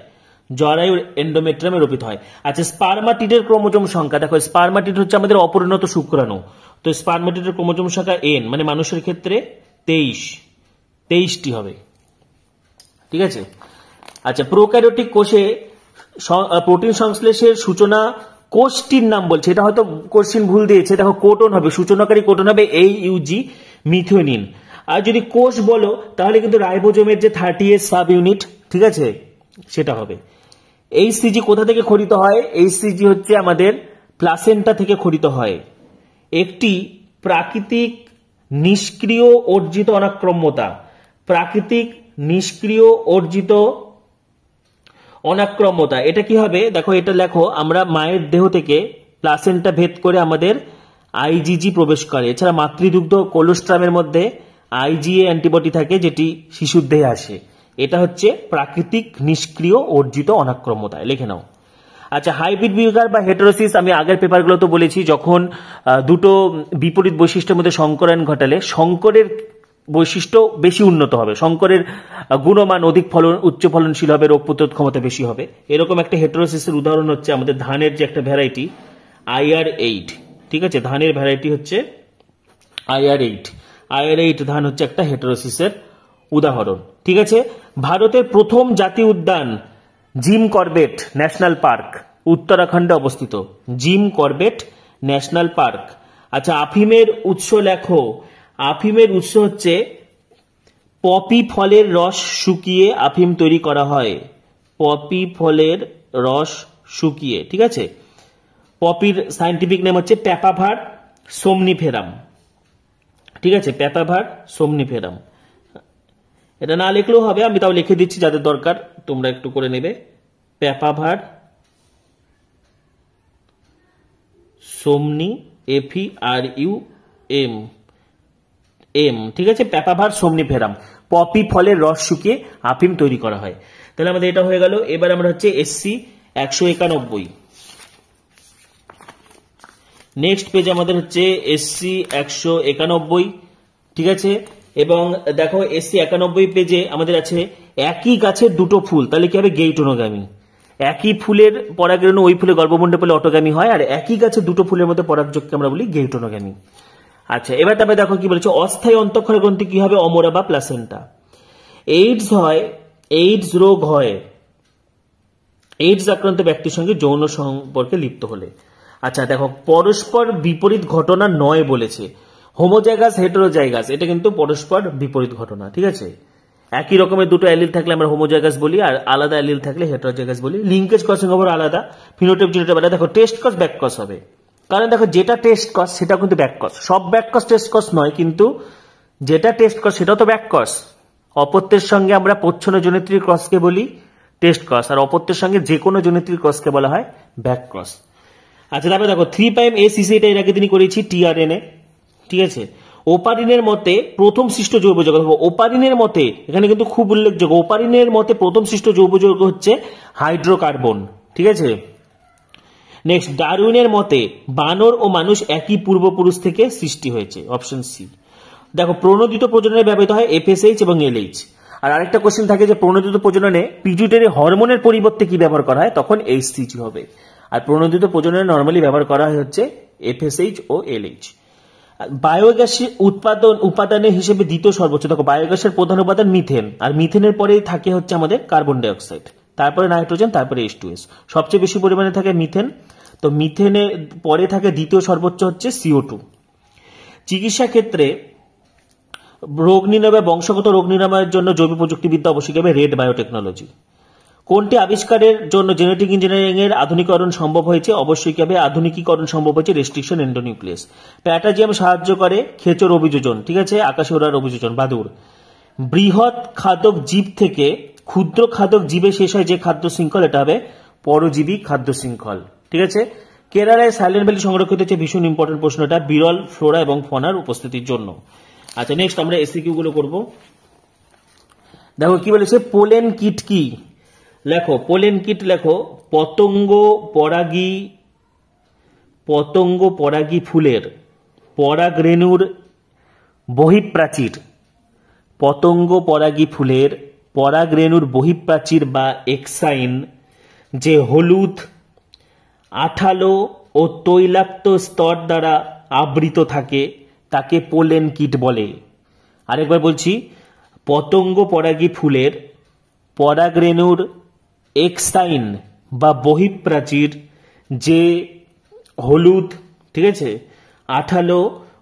জরায়ুর এন্ডোমেট্রিয়ামে রূপিত হয়। আচ্ছা, স্পার্মাটিডের ক্রোমোজোম সংখ্যা। দেখো স্পার্মাটিড হচ্ছে আমাদের অপরিণত শুক্রাণু, তো স্পার্মাটিডের ক্রোমোজোম সংখ্যা এন, মানে মানুষের ক্ষেত্রে 23টি হবে। ঠিক আছে, আচ্ছা প্রোক্যারিওটিক কোষে প্রোটিন সংশ্লেষের সূচনা কোষটির নাম বলছে, এটা হয়তো কোশ্চিন ভুল দিয়েছে। দেখো কোটন হবে, সূচনাকারী কোটন হবে AUG, মিথিওনিন। আর যদি কোষ বলো তাহলে কিন্তু রাইবোজোমের যে 30S সাব ইউনিট, ঠিক আছে, সেটা হবে। HCG কোথা থেকে খরিত হয়? HCG হচ্ছে আমাদের প্লাসেন্টা থেকে খরিত হয়। একটি প্রাকৃতিক নিষ্ক্রিয় অর্জিত অনাক্রম্যতা, প্রাকৃতিক নিষ্ক্রিয় অর্জিত অনাক্রম্যতা, এটা কি হবে? দেখো এটা লেখো, আমরা মায়ের দেহ থেকে প্লাসেন্টা ভেদ করে আমাদের IgG প্রবেশ করে। এছাড়া মাতৃদুগ্ধ কোলোস্ট্রামের মধ্যে IgA অ্যান্টিবডি থাকে যেটি শিশুর দেহে আসে। এটা হচ্ছে প্রাকৃতিক নিষ্ক্রিয় অর্জিত অনাক্রম্যতা, লিখে নাও। আচ্ছা, হাইব্রিড বিভাগ বা হেটেরোসিস আমি আগের পেপারগুলো তো বলেছি, যখন দুটো বিপরীত বৈশিষ্ট্যের মধ্যে সংকরায়ন ঘটালে সংকরের বৈশিষ্ট্য বেশি উন্নত হবে, সংকরের গুণমান অধিক উচ্চ ফলনশীল হবে, রোগ প্রতিরোধ ক্ষমতা বেশি হবে। এরকম একটা হেটেরোসিসের উদাহরণ হচ্ছে আমাদের ধানের যে একটা ভ্যারাইটি IR8। ঠিক আছে, ধানের ভ্যারাইটি হচ্ছে IR8 ধান হচ্ছে একটা হেটেরোসিসের উদাহরণ। ঠিক আছে, ভারতের প্রথম জাতীয় উদ্যান জিম করবেট ন্যাশনাল পার্ক, উত্তরাখণ্ডে অবস্থিত। Jim Corbett national park. আচ্ছা, আফিমের উৎস লেখো। আফিমের উৎস হচ্ছে পপি ফলের রস শুকিয়ে আফিম তৈরি করা হয়। পপি ফলের রস শুকিয়ে। ঠিক আছে, পপির সায়েন্টিফিক নেম হচ্ছে প্যাপাভার সোমনিফেরাম। ঠিক আছে, প্যাপাভার সোমনিফেরাম। এটা না লিখলেও হবে, আমি তাও লিখে দিচ্ছি, যাদের দরকার তোমরা একটু করে নেবে। প্যাপাভার সোমনি FERUM। ঠিক আছে, প্যাপাভার সোমনিফেরাম, পপি ফলের রস শুকিয়ে আফিম তৈরি করা হয়। তাহলে আমাদের এটা হয়ে গেল। এবার আমরা হচ্ছে SC 191। নেক্সট পেজ আমাদের হচ্ছে SC 191। ঠিক আছে, এবং দেখো SC 91 পেজে আমাদের আছে একই গাছের দুটো ফুল, তাহলে কি হবে? গেইটোনোগামী। একই ফুলের পরাগরেণু ওই ফুলে গর্ভমণ্ডলে অটোগামী হয়, আর একই গাছের দুটো ফুলের মধ্যে পরাগযোগকে আমরা বলি গেইটোনোগামী। আচ্ছা, এবার তারপরে দেখো কি বলেছে, অস্থায়ী অন্তঃক্ষরা গ্রন্থি কি হবে? অমরা বা প্লাসেন্টা। এইডস রোগ হয় এইডস আক্রান্ত ব্যক্তির সঙ্গে যৌন সম্পর্কে লিপ্ত হলে। আচ্ছা দেখো, পরস্পর বিপরীত ঘটনা নয় বলেছে। হোমোজাইগাস হেটেরোজাইগাস, এটা কিন্তু পরস্পর বিপরীত ঘটনা। ঠিক আছে, একই রকমের দুটো অ্যালিল থাকলে আমরা হোমোজাইগাস বলি, আর আলাদা অ্যালিল থাকলে হেটেরোজাইগাস বলি। লিঙ্কেজ কসিং খবর আলাদা, ফিনোটাইপ জিনোটাইপ আলাদা। দেখো টেস্ট কস ব্যাক কস হবে, কারণ দেখো যেটা টেস্ট কস সেটা কিন্তু ব্যাক কস। সব ব্যাক কস টেস্ট কস নয়, কিন্তু যেটা টেস্ট কস সেটাও তো ব্যাক কস। অপত্যের সঙ্গে আমরা প্রচ্ছন্ন জনিত্রী ক্রসকে বলি টেস্ট ক্রস, আর অপত্যের সঙ্গে যে কোনো জনিত্রীর ক্রসকে বলা হয় ব্যাক ক্রস। আচ্ছা, তারপরে দেখো 3'ACC, এটা এর আগে তিনি করেছি টিআরএনএ, ঠিক আছে। ওপারিনের মতে প্রথম সৃষ্ট জৈব যৌগ, ওপারিনের মতে এখানে কিন্তু খুব উল্লেখযোগ্য, ওপারিনের মতে প্রথম সৃষ্ট জৈব যৌগ হচ্ছে হাইড্রোকার্বন, ঠিক আছে। নেক্সট, ডারউইনের মতে বানর ও মানুষ একই পূর্বপুরুষ থেকে সৃষ্টি হয়েছে, অপশন সি। দেখো প্রণোদিত প্রজননে ব্যবহৃত হয় এফএসএইচ এবং এলএইচ। আর আরেকটা কোশ্চেন থাকে যে প্রণোদিত প্রজননে পিটুইটারি হরমোনের পরিবর্তে কি ব্যবহার করা হয়, তখন এইচসিজি হবে। আর প্রণোদিত প্রজননে নর্মালি ব্যবহার করা হয় হচ্ছে এফএসএইচ ও এলএইচ। বায়োগ্যাসের উপাদানের হিসেবে দ্বিতীয় সর্বোচ্চ, দেখো বায়োগ্যাসের প্রধান উপাদান মিথেন, আর মিথেনের পরেই থাকে হচ্ছে আমাদের কার্বন ডাইঅক্সাইড, তারপরে নাইট্রোজেন, তারপরে H2S। সবচেয়ে বেশি পরিমাণে থাকে মিথেন, তো মিথেনের পরে থাকে দ্বিতীয় সর্বোচ্চ হচ্ছে CO2। চিকিৎসা ক্ষেত্রে রোগ নির্ণয় বা বংশগত রোগ নিরাময়ের জন্য জৈব প্রযুক্তিবিদ্যা অবশ্যই হবে রেড বায়োটেকনোলজি। কোনটি আবিষ্কারের জন্য জেনেটিক ইঞ্জিনিয়ারিং এর আধুনিকরণ সম্ভব হয়েছে, অবশ্যই হবে আধুনিকীকরণ সম্ভব হয়েছে রেস্ট্রিকশন এন্ডোনিউক্লিয়াস। প্যাটাজিয়াম সাহায্য করে খেচর অভিযোজন, ঠিক আছে, আকাশে ওড়ার অভিযোজন, বাদুড়। বৃহৎ খাদক জীব থেকে ক্ষুদ্র খাদক জীবে শেষ হয় যে খাদ্য শৃঙ্খল, এটা হবে পরজীবী খাদ্য শৃঙ্খল, ঠিক আছে। কেরালায় সাইলেন্ট ভ্যালি সংরক্ষিত হচ্ছে, ভীষণ ইম্পর্টেন্ট প্রশ্নটা, বিরল ফ্লোরা এবং ফনার উপস্থিতির জন্য। আচ্ছা, নেক্সট আমরা এসিকিউ গুলো করবো। দেখো কি বলেছে, পোলেন কিট কি, লেখো পোলেন কিট, লেখো পতঙ্গ পরাগী ফুলের পরাগ রেণুর বহিঃপ্রাচীর, পতঙ্গ পরাগী ফুলের পরাগ রেণুর বহিঃপ্রাচীর বা এক্সাইন যে হলুদ, আঠালো ও তৈলাক্ত স্তর দ্বারা আবৃত থাকে তাকে পোলেন কিট বলে। আরেকবার বলছি, পতঙ্গ পরাগী ফুলের পরাগ রেণুর এক্সাইন বা বহিঃপ্রাচীর যে হলুদ, ঠিক আছে, আঠালো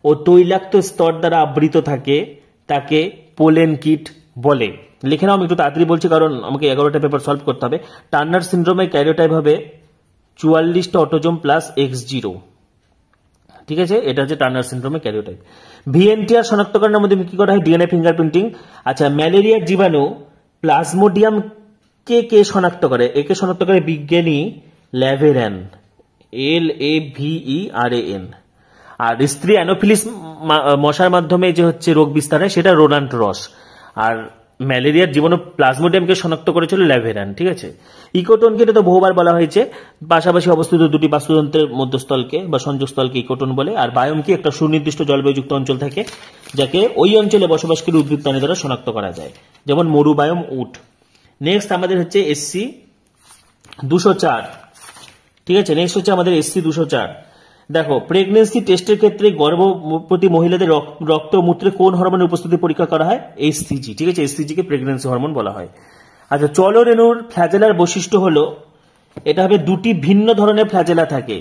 ও তৈলাক্ত স্তর দ্বারা আবৃত থাকে তাকে পোলেন কিট বলে। লিখে নাও, আমি একটু তাড়াতাড়ি বলছি কারণ আমাকে 11টা পেপার সলভ করতে হবে। টার্নার সিন্ড্রোমের ক্যারিওটাইপ হবে 44টা অটোজোম প্লাস X0, ঠিক আছে, এটা হচ্ছে টার্নার সিন্ড্রোমের ক্যারিওটাইপ। ভিএনটিআর শনাক্তকরণের মধ্যে কি করা হয়, ডিএনএ ফিঙ্গারপ্রিন্টিং। আচ্ছা, ম্যালেরিয়ার জীবাণু প্লাজমোডিয়াম কে শনাক্ত করে, একে শনাক্ত করে বিজ্ঞানী ল্যাভেরান, LAVERAN। আর স্ত্রী অ্যানোফিলিস মশার মাধ্যমে যে হচ্ছে রোগ বিস্তার হয় সেটা রোনাল্ড রস। আর ম্যালেরিয়ার জীবাণু প্লাজমোডিয়ামকে শনাক্ত করেছিল ল্যাভেরান, ঠিক আছে। ইকোটোনকে তো বহুবার বলা হয়েছে, পাশাপাশি অবস্থিত দুটি বাস্তুতন্ত্রের মধ্যস্থলকে বা সংযোগস্থলকে ইকোটোন বলে। আর বায়োমকে একটা সুনির্দিষ্ট জলবায়ুযুক্ত অঞ্চল থাকে যাকে ওই অঞ্চলে বসবাসকারী উদ্ভিদ প্রাণী দ্বারা শনাক্ত করা যায়, যেমন মরু বায়োম, উট। নেক্সট আমাদের হচ্ছে SC 204, ঠিক আছে। নেক্সট হচ্ছে আমাদের SC 204। দেখো, প্রেগনেন্সি টেস্টের ক্ষেত্রে গর্ভবতী মহিলাদের রক্ত ও মূত্রে কোন হরমোনের উপস্থিতি পরীক্ষা করা হয়, HCG, ঠিক আছে। HCG কে প্রেগনেন্সি হরমোন বলা হয়। আচ্ছা, চলরেণুর ফ্ল্যাজেলার বৈশিষ্ট্য হলো এটা হবে দুটি ভিন্ন ধরনের ফ্ল্যাজেলা থাকে,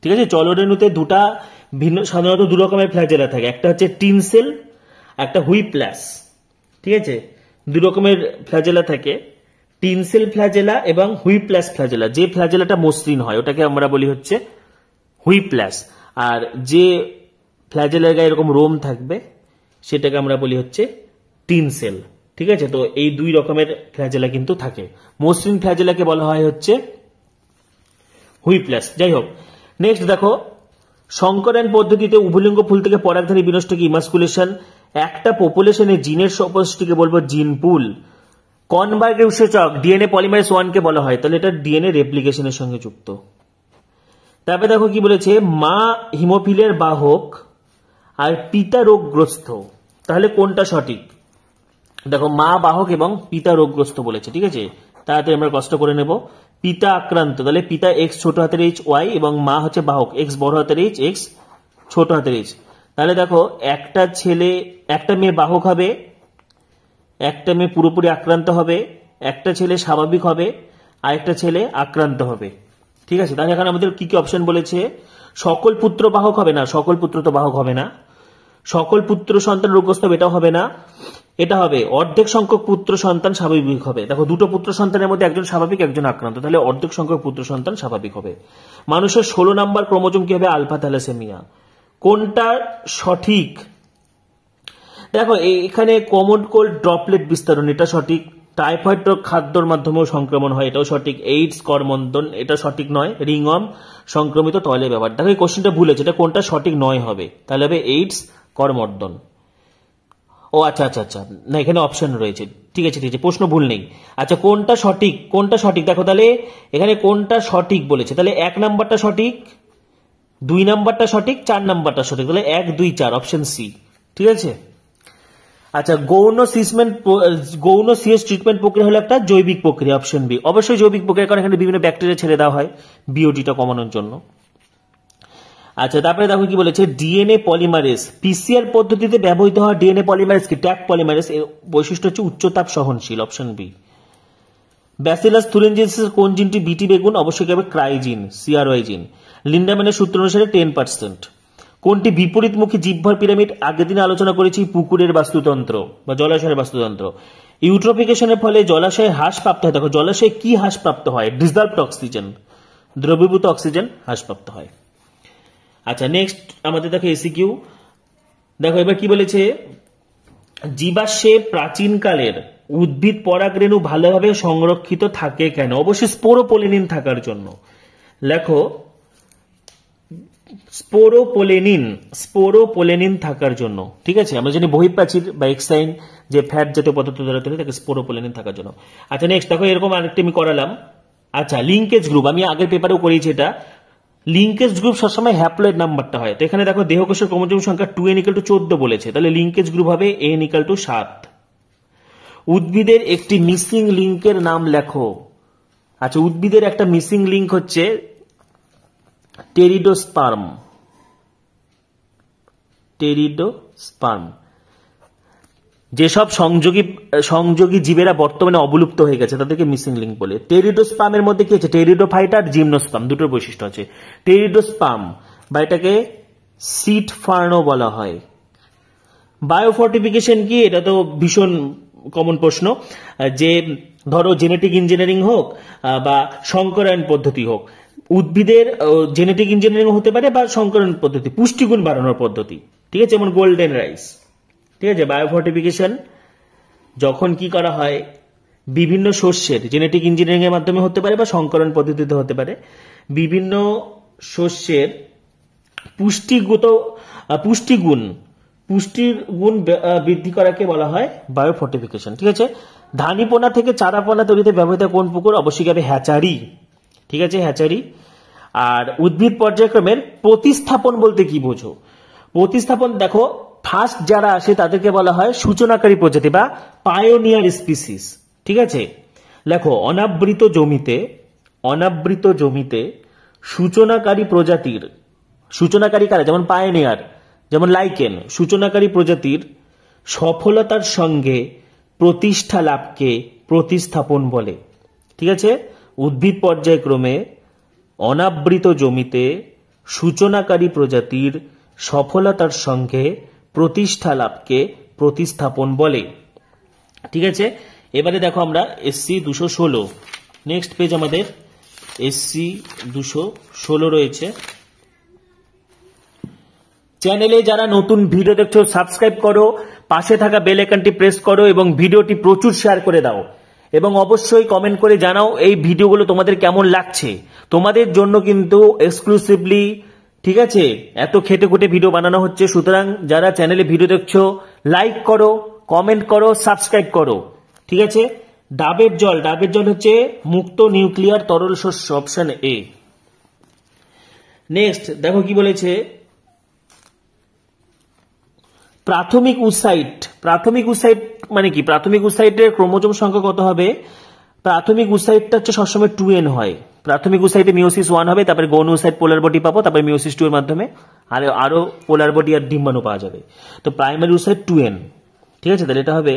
ঠিক আছে। চলরেণুতে দুটা ভিন্ন, সাধারণত দু রকমের ফ্ল্যাজেলা থাকে, একটা হচ্ছে টিনসেল, একটা হুইপ্লাস, ঠিক আছে। দু রকমের ফ্ল্যাজেলা থাকে, টিনসেল ফ্ল্যাজেলা এবং হুইপ্লাস ফ্ল্যাজেলা। যে ফ্ল্যাজেলাটা মসৃণ হয় ওটাকে আমরা বলি হচ্ছে হুইপ্লাস, আর যে ফ্ল্যাজেলার গায়ে এরকম রোম থাকবে সেটাকে আমরা বলি হচ্ছে টিনসেল, ঠিক আছে। তো এই দুই রকমের ফ্ল্যাজেলা কিন্তু থাকে, মসৃণ ফ্ল্যাজেলাকে বলা হয় হচ্ছে হুইপ্লাস। যাই হোক, নেক্সট দেখো, সংকরায়ন পদ্ধতিতে উভলিঙ্গ ফুল থেকে পরাগধানী বিনষ্টকে ইমাস্কুলেশন, একটা পপুলেশনের জিনের সমষ্টিকে বলবো জিন পুল। কনবার্গের উৎসেচক ডিএনএ পলিমারেজ 1 কে বলা হয়, তাহলে এটা ডিএনএ রেপ্লিকেশনের সঙ্গে যুক্ত। তারপরে দেখো কি বলেছে, মা হিমোফিলের বাহক আর পিতা রোগগ্রস্ত, তাহলে কোনটা সঠিক? দেখো, মা বাহক এবং পিতা রোগগ্রস্ত বলেছে, ঠিক আছে। তাড়াতাড়ি আমরা কষ্ট করে নেব। পিতা আক্রান্ত, তাহলে পিতা X ছোট হাতের HY এবং মা হচ্ছে বাহক X বড় হাতের H, X ছোট হাতের H। তাহলে দেখো, একটা মেয়ে বাহক হবে, একটা মেয়ে পুরোপুরি আক্রান্ত হবে, একটা ছেলে স্বাভাবিক হবে, আর একটা ছেলে আক্রান্ত হবে, ঠিক আছে। তাহলে এখানে আমাদের কি কি অপশন বলেছে, সকল পুত্র বাহক হবে না, সকল পুত্র তো বাহক হবে না। সকল পুত্র সন্তান রোগগ্রস্ত হবে, এটাও হবে না। এটা হবে অর্ধেক সংখ্যক পুত্র সন্তান স্বাভাবিক হবে। দেখো, দুটো পুত্র সন্তানের মধ্যে একজন স্বাভাবিক একজন আক্রান্ত, তাহলে অর্ধেক সংখ্যক পুত্র সন্তান স্বাভাবিক হবে। মানুষের 16 নম্বর ক্রোমোজোম কি হবে, আলফা থ্যালাসেমিয়া। কোনটা সঠিক? দেখো, এখানে কমন কোল্ড ড্রপলেট বিস্তারণ, এটা সঠিক। টাইফয়েড রোগ খাদ্যর মাধ্যমেও সংক্রমণ হয়, এটাও সঠিক। এইডস, করমর্দন, এটা সঠিক নয়। রিংওয়ার্ম, সংক্রমিত তৈলের ব্যাপার। দেখো এই কোশ্চেনটা ভুল হয়েছে, এটা কোনটা সঠিক নয় হবে, তাহলে হবে এইডস, করমর্দন। ও আচ্ছা আচ্ছা আচ্ছা, না এখানে অপশন রয়েছে, ঠিক আছে ঠিক আছে, প্রশ্ন ভুল নেই। আচ্ছা কোনটা সঠিক, কোনটা সঠিক দেখো তাহলে এখানে কোনটা সঠিক বলেছে, তাহলে 1 নাম্বারটা সঠিক, 2 নাম্বারটা সঠিক, 4 নাম্বারটা সঠিক, তাহলে 1, 2, 4 অপশন সি, ঠিক আছে। আচ্ছা গৌণ সিএস ট্রিটমেন্ট প্রক্রিয়া হলো একটা জৈবিক প্রক্রিয়া, অপশন বি। অবশ্যই জৈবিক প্রক্রিয়া, কারণ এখানে বিভিন্ন ব্যাকটেরিয়া ছেড়ে দেওয়া হয় বিওটিটা কমানোর জন্য। আচ্ছা তারপরে দেখো কি বলেছে, ডিএনএ পলিমারেজ, পিসিআর পদ্ধতিতে ব্যবহৃত হওয়া ডিএনএ পলিমারেজ কি, ট্যাগ পলিমারেজ, এর বৈশিষ্ট্য হচ্ছে উচ্চতাপ সহনশীল, অপশন বি। ব্যাসিলাস থুরিনজেন্সিস কোন জিনটি বিটি বেগুন, অবশ্যই হবে ক্রাইজিন, সিআরওয়াই জিন। লিন্ডাম্যানের সূত্র অনুসারে 10%। কোনটি বিপরীতমুখী জিহ্বার পিরামিড, আগের দিনে আলোচনা করেছি, পুকুরের বাস্তুতন্ত্র বা জলাশয়ের বাস্তুতন্ত্র। ইউট্রোফিকেশনের ফলে জলাশয়ে হ্রাস প্রাপ্ত হয়, দেখো জলাশয়ে কি হ্রাস প্রাপ্ত হয়, ডিসলভড অক্সিজেন, দ্রবীভূত অক্সিজেন হ্রাস প্রাপ্ত হয়। আচ্ছা নেক্সট আমাদের দেখো এসিকিউ, দেখো এবার কি বলেছে, জীবাশ্মে প্রাচীনকালের উদ্ভিদ পরাগরেণু ভালোভাবে সংরক্ষিত থাকে কেন, অবশ্যই স্পোরোপোলেনিন থাকার জন্য। লেখো স্পোরোপোলেনিন থাকার জন্য, ঠিক আছে। আমরা জানি বহিঃপ্রাচীর বা এক্সাইন যে ফ্যাট জাতীয় পদার্থ দ্বারা তৈরি, তাকে স্পোরোপোলেনিন থাকার জন্য। আচ্ছা নেক্সট দেখো এরকম আরেকটা আমি করালাম। আচ্ছা লিঙ্কেজ গ্রুপ, আমি আগের পেপারেও করিয়েছি এটা, লিঙ্কেজ গ্রুপ সবসময় হ্যাপ্লয়েড নাম্বারটা হয়। তো এখানে দেখো দেহকোষের ক্রোমোজোম সংখ্যা 2n = 14 বলেছে, তাহলে লিঙ্কেজ গ্রুপ হবে n = 7। উদ্ভিদের একটি মিসিং লিঙ্কের নাম লেখো। আচ্ছা উদ্ভিদের একটা মিসিং লিঙ্ক হচ্ছে টেরিডোস্পার্ম। যেসব সংযোগী জীবেরা বর্তমানে অবলুপ্ত হয়ে গেছে তাদেরকে মিসিং লিঙ্ক বলে। টেরিডোস্পার্মের মধ্যে কি আছে, টেরিডোফাইট আর জিমনোস্পার্ম, দুটোর বৈশিষ্ট্য আছে। টেরিডোস্পার্ম বা এটাকে সিড ফার্নও বলা হয়। বায়োফর্টিফিকেশন কি, এটা তো ভীষণ কমন প্রশ্ন, যে ধরো জেনেটিক ইঞ্জিনিয়ারিং হোক বা সংকরায়ন পদ্ধতি হোক, উদ্ভিদের জেনেটিক ইঞ্জিনিয়ারিং হতে পারে বা সংকরায়ন পদ্ধতি, পুষ্টিগুণ বাড়ানোর পদ্ধতি, ঠিক আছে, যেমন গোল্ডেন রাইস, ঠিক আছে। বায়োফর্টিফিকেশন যখন কি করা হয়, বিভিন্ন শস্যের জেনেটিক ইঞ্জিনিয়ারিং এর মাধ্যমে হতে পারে বা সংকরণ পদ্ধতিতে হতে পারে, বিভিন্ন শস্যের পুষ্টির গুণ বৃদ্ধি করাকে বলা হয় বায়োফর্টিফিকেশন, ঠিক আছে। ধানীপোনা থেকে চারাপোনা তৈরিতে ব্যবহৃত কোন পুকুর, অবশ্যই হবে হ্যাচারি, ঠিক আছে, হ্যাচারি। আর উদ্ভিদ পর্যায়ক্রমের প্রতিস্থাপন বলতে কি বোঝো, প্রতিস্থাপন দেখো ফার্স্ট যারা আসে তাদেরকে বলা হয় সূচনাকারী প্রজাতি বা পায়োনিয়ার স্পিসিস, ঠিক আছে। লেখো অনাবৃত জমিতে সূচনাকারী প্রজাতির, সূচনাকারী কারা, যেমন পায়োনিয়ার, যেমন লাইকেন, সূচনাকারী প্রজাতির সফলতার সঙ্গে প্রতিষ্ঠা লাভকে প্রতিস্থাপন বলে, ঠিক আছে। উদ্ভিদ পর্যায়ক্রমে অনাবৃত জমিতে সূচনাকারী প্রজাতির সফলতার সঙ্গে প্রতিষ্ঠা লাভকে প্রতিস্থাপন বলে, ঠিক আছে। এবারে দেখো আমরা এসসি 216, নেক্সট পেজ আমাদের এসসি 216 রয়েছে। চ্যানেলে যারা নতুন ভিডিও দেখছো সাবস্ক্রাইব করো, পাশে থাকা বেল আইকনটি প্রেস করো এবং ভিডিওটি প্রচুর শেয়ার করে দাও, এবং অবশ্যই কমেন্ট করে জানাও এই ভিডিওগুলো তোমাদের কেমন লাগছে। তোমাদের জন্য কিন্তু এক্সক্লুসিভলি, ঠিক আছে, এত খেটে খুঁটে ভিডিও বানানো হচ্ছে। সুতরাং যারা চ্যানেলে ভিডিও দেখছো লাইক করো, কমেন্ট করো, সাবস্ক্রাইব করো, ঠিক আছে। ডাবের জল হচ্ছে মুক্ত নিউক্লিয়ার তরল শস্য, অপশন এ। নেক্সট দেখো কি বলেছে, প্রাথমিক উসাইট মানে কি, প্রাথমিক উসাইটের ক্রোমোজোম সংখ্যা কত হবে, প্রাথমিক উসাইটটা হচ্ছে সবসময় 2n হয়। প্রাথমিক উসাইটে মিওসিস 1 হবে, তারপরে গৌণ উসাইট পোলার বডি পাবো, তারপরে মিওসিস 2 এর মাধ্যমে আরো পোলার বডি আর ডিম্বাণু পাওয়া যাবে। তো প্রাইমারি উসাইট 2n, ঠিক আছে, তাহলে এটা হবে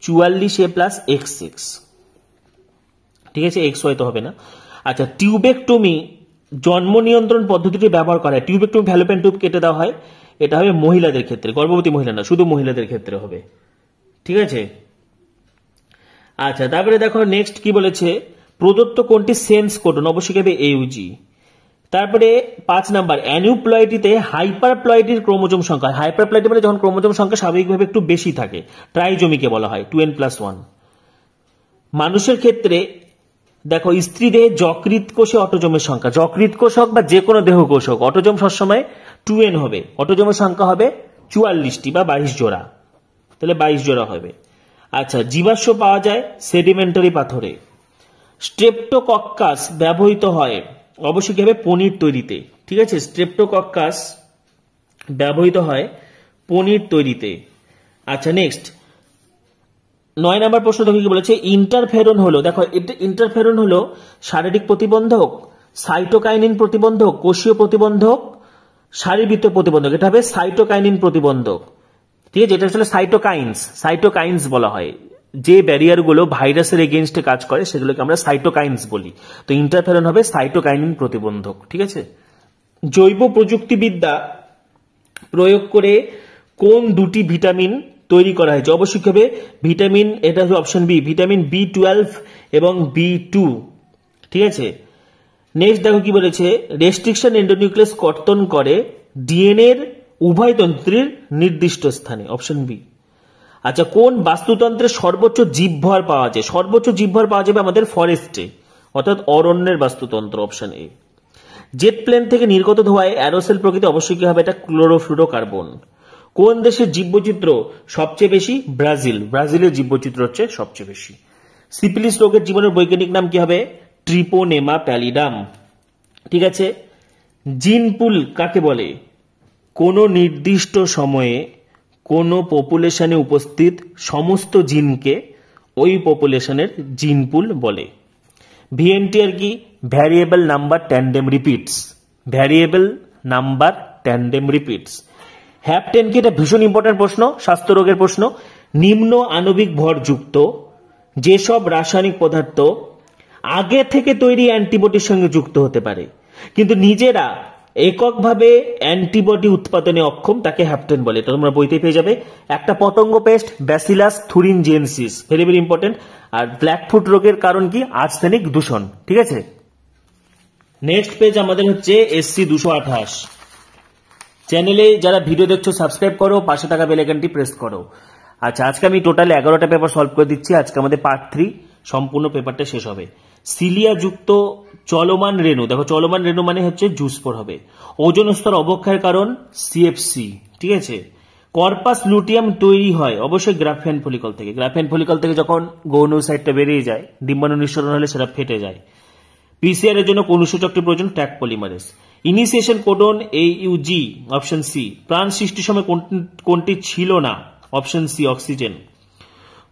44a + x6, ঠিক আছে, xy তো হবে না। আচ্ছা টিউবেকটমি জন্ম নিয়ন্ত্রণ পদ্ধতিটি ব্যবহার করা হয়, টিউবেকটমি ফ্যালোপিয়ান টিউব কেটে দেওয়া হয়, এটা হবে মহিলাদের ক্ষেত্রে, গর্ভবতী মহিলা না, শুধু মহিলাদের ক্ষেত্রে হবে, ঠিক আছে। আচ্ছা তারপরে দেখো নেক্সট কি বলেছে, প্রদত্ত কোনটি সেন্স কোডন, অবশ্যই হবে AUG। তারপরে 5 নাম্বার, অ্যানিউপ্লয়েডিতে হাইপারপ্লয়েডির ক্রোমোজোম সংখ্যা, হাইপারপ্লয়েডি মানে যখন ক্রোমোজোম সংখ্যা স্বাভাবিকভাবে একটু বেশি থাকে, ট্রাইজোমিকে বলা হয় 2n+1। মানুষের ক্ষেত্রে দেখো স্ত্রী দেহে যকৃৎ কোষে অটোজোমের সংখ্যা, যকৃৎ কোষ হোক বা যে কোনো দেহ কোষ হোক, অটোজোম সবসময় 2n হবে, অটোজোমের সংখ্যা হবে 44টি বা 22 জোড়া, তাহলে 22 জোড়া হবে। আচ্ছা, জীবাশ্ম পাওয়া যায় সেডিমেন্টারি পাথরে। স্ট্রেপ্টোকক্কাস ব্যবহৃত হয় অবশ্যই কি হবে, পনির তৈরিতে। ঠিক আছে, স্ট্রেপ্টোকক্কাস ব্যবহৃত হয় পনির তৈরিতে। আচ্ছা, নেক্সট 9 নম্বর প্রশ্ন দেখো কি বলেছে, ইন্টারফেরন হলো, দেখো ইন্টারফেরন হলো শারীরিক প্রতিবন্ধক, সাইটোকাইনিন প্রতিবন্ধক, কোষীয় প্রতিবন্ধক, শারীরবৃত্তীয় প্রতিবন্ধক। এটা হবে সাইটোকাইনিন প্রতিবন্ধক। ঠিক আছে, এটা আসলে সাইটোকাইন্স বলা হয়। যে ব্যারিয়ার গুলো ভাইরাসের এগেইনস্টে কাজ করে সেগুলোকে আমরা সাইটোকাইন্স বলি। তো ইন্টারফেরন হবে সাইটোকাইনিন প্রতিবন্ধক। ঠিক আছে, জৈব প্রযুক্তিবিদ্যা প্রয়োগ করে কোন দুটি ভিটামিন তৈরি করা হয়েছে? অবশ্যই হবে ভিটামিন, এটা হবে অপশন বি, ভিটামিন B12 এবং B2। ঠিক আছে, নেক্সট দেখো কি বলেছে, রেস্ট্রিকশন এন্ডোনিউক্লিয়াস কর্তন করে ডিএনএ এর উভয় তন্ত্রের নির্দিষ্ট স্থানে, অপশন বি। আচ্ছা, কোন বাস্তুতন্ত্রে সর্বোচ্চ জীবভর পাওয়া যায়? সর্বোচ্চ জীবভর পাওয়া যাবে আমাদের ফরেস্টে, অর্থাৎ অরণ্যের বাস্তুতন্ত্র, অপশন এ। জেট প্লেন থেকে নির্গত ধোঁয়ায় অ্যারোসেল প্রকৃতি অবশ্যই কি হবে, এটা ক্লোরোফ্লুরোকার্বন। কোন দেশের জীববৈচিত্র্য সবচেয়ে বেশি? ব্রাজিল, ব্রাজিলের জীববৈচিত্র্য হচ্ছে সবচেয়ে বেশি। সিফিলিস রোগের জীবনের বৈজ্ঞানিক নাম কি হবে? ট্রিপোনেমা প্যালিডাম। ঠিক আছে, জিন পুল কাকে বলে? কোন নির্দিষ্ট সময়ে কোন পপুলেশনে উপস্থিত সমস্ত জিনকে ওই পপুলেশনের জিন পুল বলে। ভিএনটিআর কি? Variable number tandem repeats, variable number tandem repeats. Heptane কি? এটা ভীষণ ইম্পর্টেন্ট প্রশ্ন, স্বাস্থ্য রোগের প্রশ্ন। নিম্ন আণবিক ভরযুক্ত যেসব রাসায়নিক পদার্থ আগে থেকে তৈরি অ্যান্টিবডির সঙ্গে যুক্ত হতে পারে কিন্তু নিজেরা এককভাবে অ্যান্টিবডি উৎপাদনে অক্ষম, তাকে হ্যাপটেন বলে। এটা তোমরা বইতে পেয়ে যাবে। একটা পতঙ্গ pest, Bacillus thuringiensis, very very important. আর ব্ল্যাকফুট রোগের কারণ কি? আর্সেনিক দূষণ। ঠিক আছে, নেক্সট পেজ আমাদের হচ্ছে SC 228। চ্যানেলে যারা ভিডিও দেখছো সাবস্ক্রাইব করো, পাশে থাকা বেল আইকনটি প্রেস করো। আচ্ছা, আজকে আমি টোটাল 11টা পেপার সলভ করে দিচ্ছি। আজকে আমাদের পার্ট 3 সম্পূর্ণ পেপারটা শেষ হবে। সিলিয়া যুক্ত চলমান রেণু, দেখো চলমান রেণু মানে হচ্ছে জুস্পোর হবে। ওজোন স্তর অবক্ষয়ের কারণ CFC। ঠিক আছে, কর্পাস লুটিয়াম তৈরি হয় অবশ্যই গ্রাফিয়ান ফলিকল থেকে। গ্রাফিয়ান ফলিকল থেকে যখন গৌণসাইটটা বেরিয়ে যায়, ডিম্বাণু নিঃসরণ হলে সেটা ফেটে যায়। PCR এর জন্য কোন সূচকটি প্রয়োজন? Tag polymerase. Initiation codon AUG, option C. প্রাণ সৃষ্টির সময় কোনটি ছিল না? Option C, oxygen.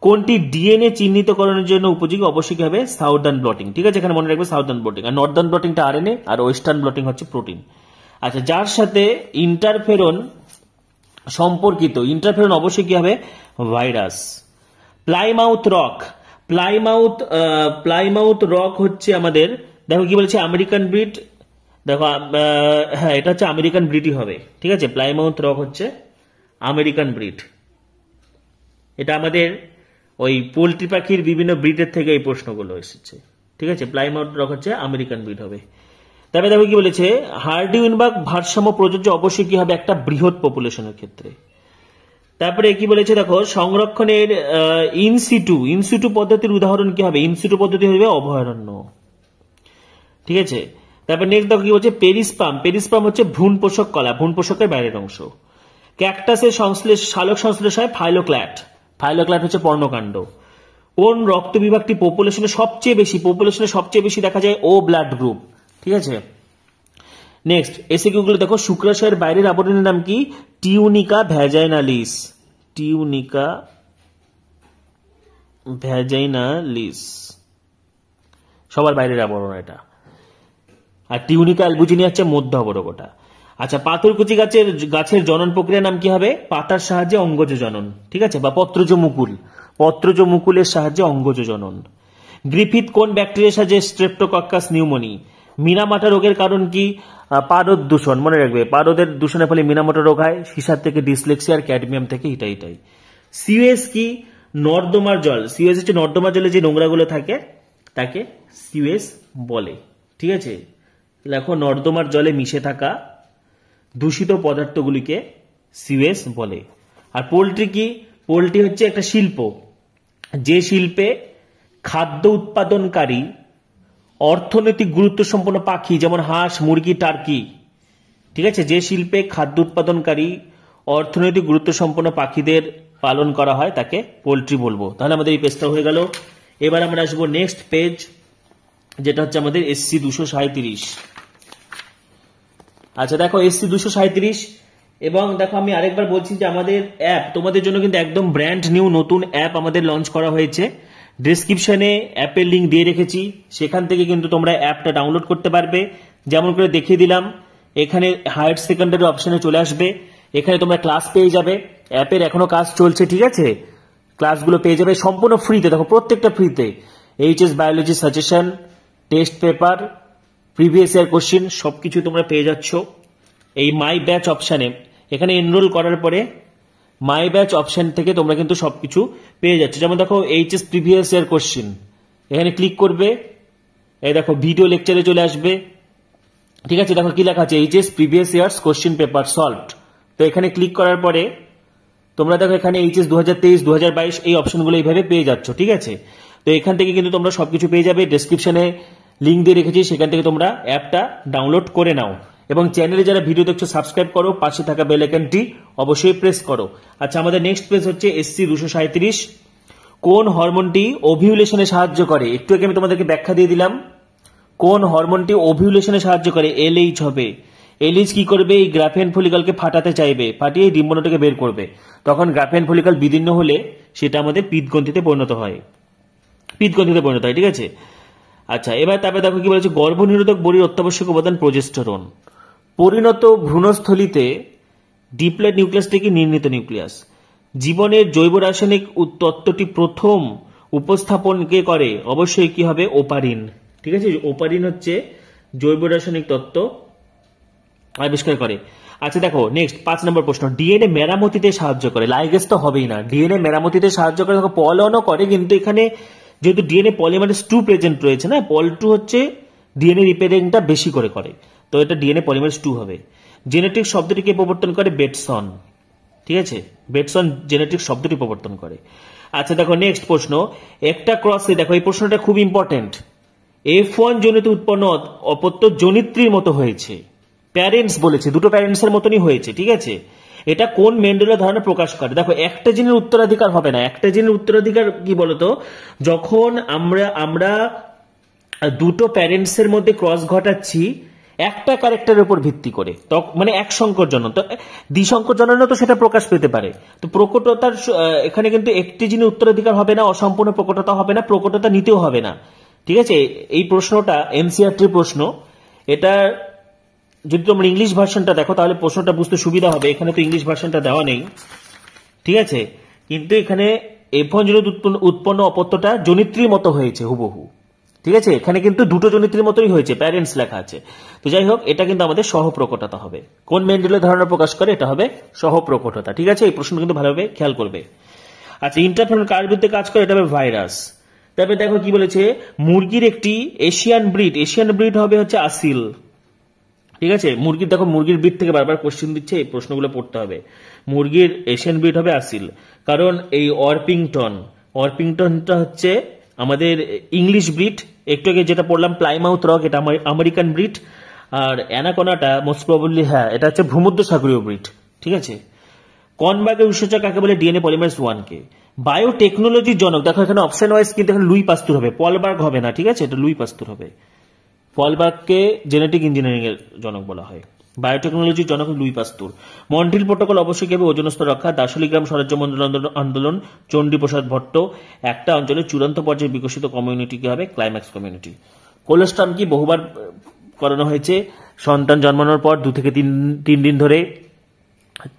কোনটি ডিএনএ চিহ্নিতকরণের জন্য উপযোগী? অবশ্যই হবে সাউদার্ন ব্লটিং। ঠিক আছে, এখানে মনে রাখবে সাউদার্ন ব্লটিং। আর নর্দার্ন ব্লটিংটা RNA, আর ওয়েস্টার্ন ব্লটিং হচ্ছে প্রোটিন। আচ্ছা, যার সাথে ইন্টারফেরন সম্পর্কিত, ইন্টারফেরন অবশ্যই কি হবে? Virus. Plymouth rock, Plymouth rock হচ্ছে আমাদের, দেখো কি বলেছে, আমেরিকান ব্রিড। দেখো হ্যাঁ, এটা হচ্ছে আমেরিকান ব্রিডই হবে। ঠিক আছে, প্লাইমাউথ রক হচ্ছে আমেরিকান ব্রিড। এটা আমাদের ওই পোল্ট্রি পাখির বিভিন্ন ব্রিডের থেকে এই প্রশ্নগুলো এসেছে। ঠিক আছে, প্লাইমাউথ রক হচ্ছে আমেরিকান ব্রিড হবে। তবে দেখো কি বলেছে, হার্ডি-উইনবার্গ ভারসাম্য প্রযোজ্য অবশ্যই কি হবে? একটা বৃহৎ পপুলেশনের ক্ষেত্রে। তারপরে কি বলেছে দেখো, সংরক্ষণের ইনসিটু পদ্ধতির উদাহরণ কি হবে? ইনসিটু পদ্ধতি হবে অভয়ারণ্য। ঠিক আছে, তারপর নেক্সট দেখো কি বলছে, পেরিস্পাম হচ্ছে ভ্রূণ পোষক কলা, ভ্রূণ পোষকের বাইরের অংশ। ক্যাকটাসের সালোক সংশ্লেষ হয় ফাইলোক্ল্যাট, ফাইলোক্ল্যাট হচ্ছে পর্ণকাণ্ড। কোন রক্ত বিভাগটি পপুলেশনে সবচেয়ে বেশি দেখা যায়? ও ব্লাড গ্রুপ। ঠিক আছে, নেক্সট এসিকিউ গুলো দেখো, শুক্রাশয়ের বাইরের আবরণের নাম কি? টিউনিকা ভ্যাজাইনালিস, টিউনিকা ভ্যাজাইনালিস সবার বাইরের আবরণ এটা। আর টিউনিকা অ্যালবুজিনিয়া হচ্ছে মধ্য অবরকটা। আচ্ছা, পাথরকুচি গাছের জনন প্রক্রিয়ার নাম কি হবে? পাতার সাহায্যে অঙ্গজ জনন। ঠিক আছে, বা পত্রজ মুকুলের সাহায্যে অঙ্গজ জনন। গ্রিফিথ কোন ব্যাকটেরিয়ার সাহায্যে স্ট্রেপ্টোকক্কাস নিউমোনি। মিনামাটা রোগের কারণ কি? পারদ দূষণ। মনে রাখবে, পারদের দূষণের ফলে মিনামাটা রোগ হয়। সীসার থেকে ডিসলেক্সিয়া, আর ক্যাডমিয়াম থেকে এটাই। সিওএস কি? নর্দমার জল। সিওএস হচ্ছে নর্দমার জলে যে নোংরাগুলো থাকে তাকে সিওএস বলে। ঠিক আছে, দেখো নর্দমার জলে মিশে থাকা দূষিত পদার্থগুলিকে সিওএস বলে। আর পোল্ট্রি কি? পোল্ট্রি হচ্ছে একটা শিল্প, যে শিল্পে খাদ্য উৎপাদনকারী অর্থনৈতিক গুরুত্ব সম্পন্ন পাখি যেমন হাঁস, মুরগি, টার্কি, ঠিক আছে, যে শিল্পে খাদ্য উৎপাদনকারী অর্থনৈতিক গুরুত্ব সম্পন্ন পাখিদের পালন করা হয় তাকে পোল্ট্রি বলবো। তাহলে আমাদের এই পেজটা হয়ে গেল। এবার আমরা আসবো নেক্সট পেজ, যেটা হচ্ছে আমাদের এসসি 237। আচ্ছা দেখো এসসি 237, এবং দেখো আমি আরেকবার বলছি যে আমাদের অ্যাপ তোমাদের জন্য কিন্তু একদম ব্র্যান্ড নিউ নতুন অ্যাপ আমাদের লঞ্চ করা হয়েছে। ডেসক্রিপশনে অ্যাপের লিঙ্ক দিয়ে রেখেছি, সেখান থেকে কিন্তু তোমরা অ্যাপটা ডাউনলোড করতে পারবে। যেমন করে দেখিয়ে দিলাম, এখানে হায়ার সেকেন্ডারি অপশনে চলে আসবে, এখানে তোমরা ক্লাস পেয়ে যাবে। অ্যাপের এখনো কাজ চলছে, ঠিক আছে, ক্লাসগুলো পেয়ে যাবে সম্পূর্ণ ফ্রিতে। দেখো প্রত্যেকটা ফ্রিতে, HS biology suggestion, test paper, previous year question সবকিছু তোমরা পেয়ে যাচ্ছ এই মাই ব্যাচ অপশানে। এখানে এনরোল করার পরে মাই ব্যাচ অপশন থেকে তোমরা কিন্তু সবকিছু পেয়ে যাচ্ছ। যেমন দেখো এইচএস প্রিভিয়াস ইয়ার কোশ্চেন, এখানে ক্লিক করবে, এই দেখো ভিডিও লেকচারে চলে আসবে, ঠিক আছে। দেখো কি লেখা আছে, HS previous years question paper solved. তো এখানে ক্লিক করার পরে তোমরা দেখো এখানে এইচএস 2023, 2022 এই অপশনগুলো এইভাবে পেয়ে যাচ্ছ, ঠিক আছে। তো এখান থেকে কিন্তু তোমরা সবকিছু পেয়ে যাবে। ডেসক্রিপশনে লিঙ্ক দিয়ে রেখেছি, সেখান থেকে তোমরা অ্যাপটা ডাউনলোড করে নাও, এবং চ্যানেলে যারা ভিডিও দেখছো সাবস্ক্রাইব করো, পাশে থাকা বেল আইকনটি অবশ্যই প্রেস করো। আচ্ছা আমাদের নেক্সট পেজ হচ্ছে এসসি 237। কোন হরমোনটি ওভিউলেশনে সাহায্য করে? একটু আগে আমি তোমাদেরকে ব্যাখ্যা দিয়ে দিলাম। কোন হরমোনটি ওভিউলেশনে সাহায্য করে? এলএইচ হবে। এলএইচ কি করবে? এই গ্রাফিয়ান ফলিকলকে ফাটাতে চাইবে, ফাটিয়ে ডিম্বাণুটাকে বের করবে। তখন গ্রাফিয়ান ফলিকল বিদীর্ণ হলে সেটা আমাদের পিত্তগ্রন্থিতে পরিণত হয়, ঠিক আছে। আচ্ছা এবার তারপরে দেখো কি বলেছে, গর্ভনিরোধক বড়ির অত্যাবশ্যক উপাদান প্রোজেস্টেরন। পরিণত ভ্রূণস্থলিতে ডিপ্লয়েড নিউক্লিয়াস থেকে নির্ণীত নিউক্লিয়াস। জীবনের জৈব রাসায়নিক তত্ত্বটি প্রথম উপস্থাপন কে করে? অবশ্যই কি হবে? ওপারিন, ঠিক আছে। ওপারিন হচ্ছে জৈব রাসায়নিক তত্ত্ব আবিষ্কার করে। আচ্ছা দেখো নেক্সট 5 নম্বর প্রশ্ন, ডিএনএ মেরামতিতে সাহায্য করে? লাইগেজ তো হবেই না, ডিএনএ মেরামতিতে সাহায্য করে, দেখো পলনও করে, কিন্তু এখানে যেহেতু ডিএনএ পলিমারেজ 2 প্রেজেন্ট রয়েছে না, পল 2 হচ্ছে ডিএনএ রিপেয়ারিংটা বেশি করে, তো এটা ডিএনএ পলিমারেজ 2 হবে। জেনেটিক শব্দটিকে প্রবর্তন করে? বেটসন, ঠিক আছে, বেটসন জেনেটিক শব্দটি প্রবর্তন করে। আচ্ছা দেখো নেক্সট প্রশ্ন, একটা ক্রসে, দেখো এই প্রশ্নটা খুব ইম্পর্টেন্ট, F1 জনিত উৎপন্ন অপত্য জনিত্রীর মতো হয়েছে। প্যারেন্টস বলেছে, দুটো প্যারেন্টসের মতনই হয়েছে, ঠিক আছে। এটা কোন মেন্ডেলের ধারণা প্রকাশ করে? দেখো একটা জিনের উত্তরাধিকার হবে না। একটা জিনের উত্তরাধিকার কি বলতো, যখন আমরা দুটো প্যারেন্টসের মধ্যে ক্রস ঘটাচ্ছি একটা ক্যারেক্টারের উপর ভিত্তি করে, মানে এক সংকর জনন, তো দ্বিসংকর জননও তো সেটা প্রকাশ পেতে পারে। তো প্রকটতার এখানে কিন্তু একটি জিনের উত্তরাধিকার হবে না, অসম্পূর্ণ প্রকটতা হবে না, প্রকটতা নিতেও হবে না, ঠিক আছে। এই প্রশ্নটা এনসিইআরটির প্রশ্ন। এটা যদি তোমরা ইংলিশ ভার্সনটা দেখো তাহলে প্রশ্নটা বুঝতে সুবিধা হবে। এখানে তো ইংলিশ ভার্সনটা দেওয়া নেই, ঠিক আছে, কিন্তু এখানে F1 জনিত উৎপন্ন অপত্যটা জনিত্রীর মতো হয়েছে হুবহু, ঠিক আছে। এখানে কিন্তু দুটো জনিত্রীর মতোই হয়েছে, প্যারেন্টস লেখা আছে। তো যাই হোক, এটা কিন্তু আমাদের সহপ্রকটতা হবে। কোন মেন্ডেলের ধারণা প্রকাশ করে? এটা হবে সহপ্রকটতা, ঠিক আছে। এই প্রশ্ন কিন্তু ভালোভাবে খেয়াল করবে। আচ্ছা ইন্টারফেরন কার বিরুদ্ধে কাজ করে? এটা হবে ভাইরাস। তারপরে দেখো কি বলেছে, মুরগির একটি এশিয়ান ব্রিড হবে হচ্ছে আসিল, ঠিক আছে। মুরগির, দেখো মুরগির ব্রিড থেকে বারবার কোশ্চেন দিচ্ছে, এই প্রশ্নগুলো পড়তে হবে। মুরগির এশিয়ান ব্রিড হবে আসিল, কারণ এই অরপিংটনটা হচ্ছে আমাদের ইংলিশ ব্রিড। একটু আগে যেটা পড়লাম প্লাইমাউথ রক, এটা আমেরিকান ব্রিড। আর অ্যানাকোনাটা মোস্ট প্রবাবলি, হ্যাঁ, এটা হচ্ছে ভূমধ্যসাগরীয় ব্রিড, ঠিক আছে। কনবার্গের উৎসেচক কাকে বলে? ডিএনএ পলিমারেজ 1 কে। বায়োটেকনোলজির জনক, দেখো এখানে অপশন ওয়াইজ কিন্তু এখানে লুই পাস্তুর হবে, পলবার্গ হবে না, ঠিক আছে, এটা লুই পাস্তুর হবে। পলবার্গকে জেনেটিক ইঞ্জিনিয়ারিং এর জনক বলা হয়, বায়োটেকনোলজির জনক লুই পাস্তুর। মন্ট্রিল প্রোটোকল অবশ্যই কি হবে? ওজন স্তর রক্ষা। দার্শনিকগ্রাম স্বরাজ্য আন্দোলন, চণ্ডীপ্রসাদ ভট্ট। একটা অঞ্চলের চূড়ান্ত পর্যায়ে বিকশিত কমিউনিটি কি হবে? Climax community. কোলেস্ট্রম কি? বহুবার করানো হয়েছে, সন্তান জন্মানোর পর 2 থেকে 3 দিন ধরে,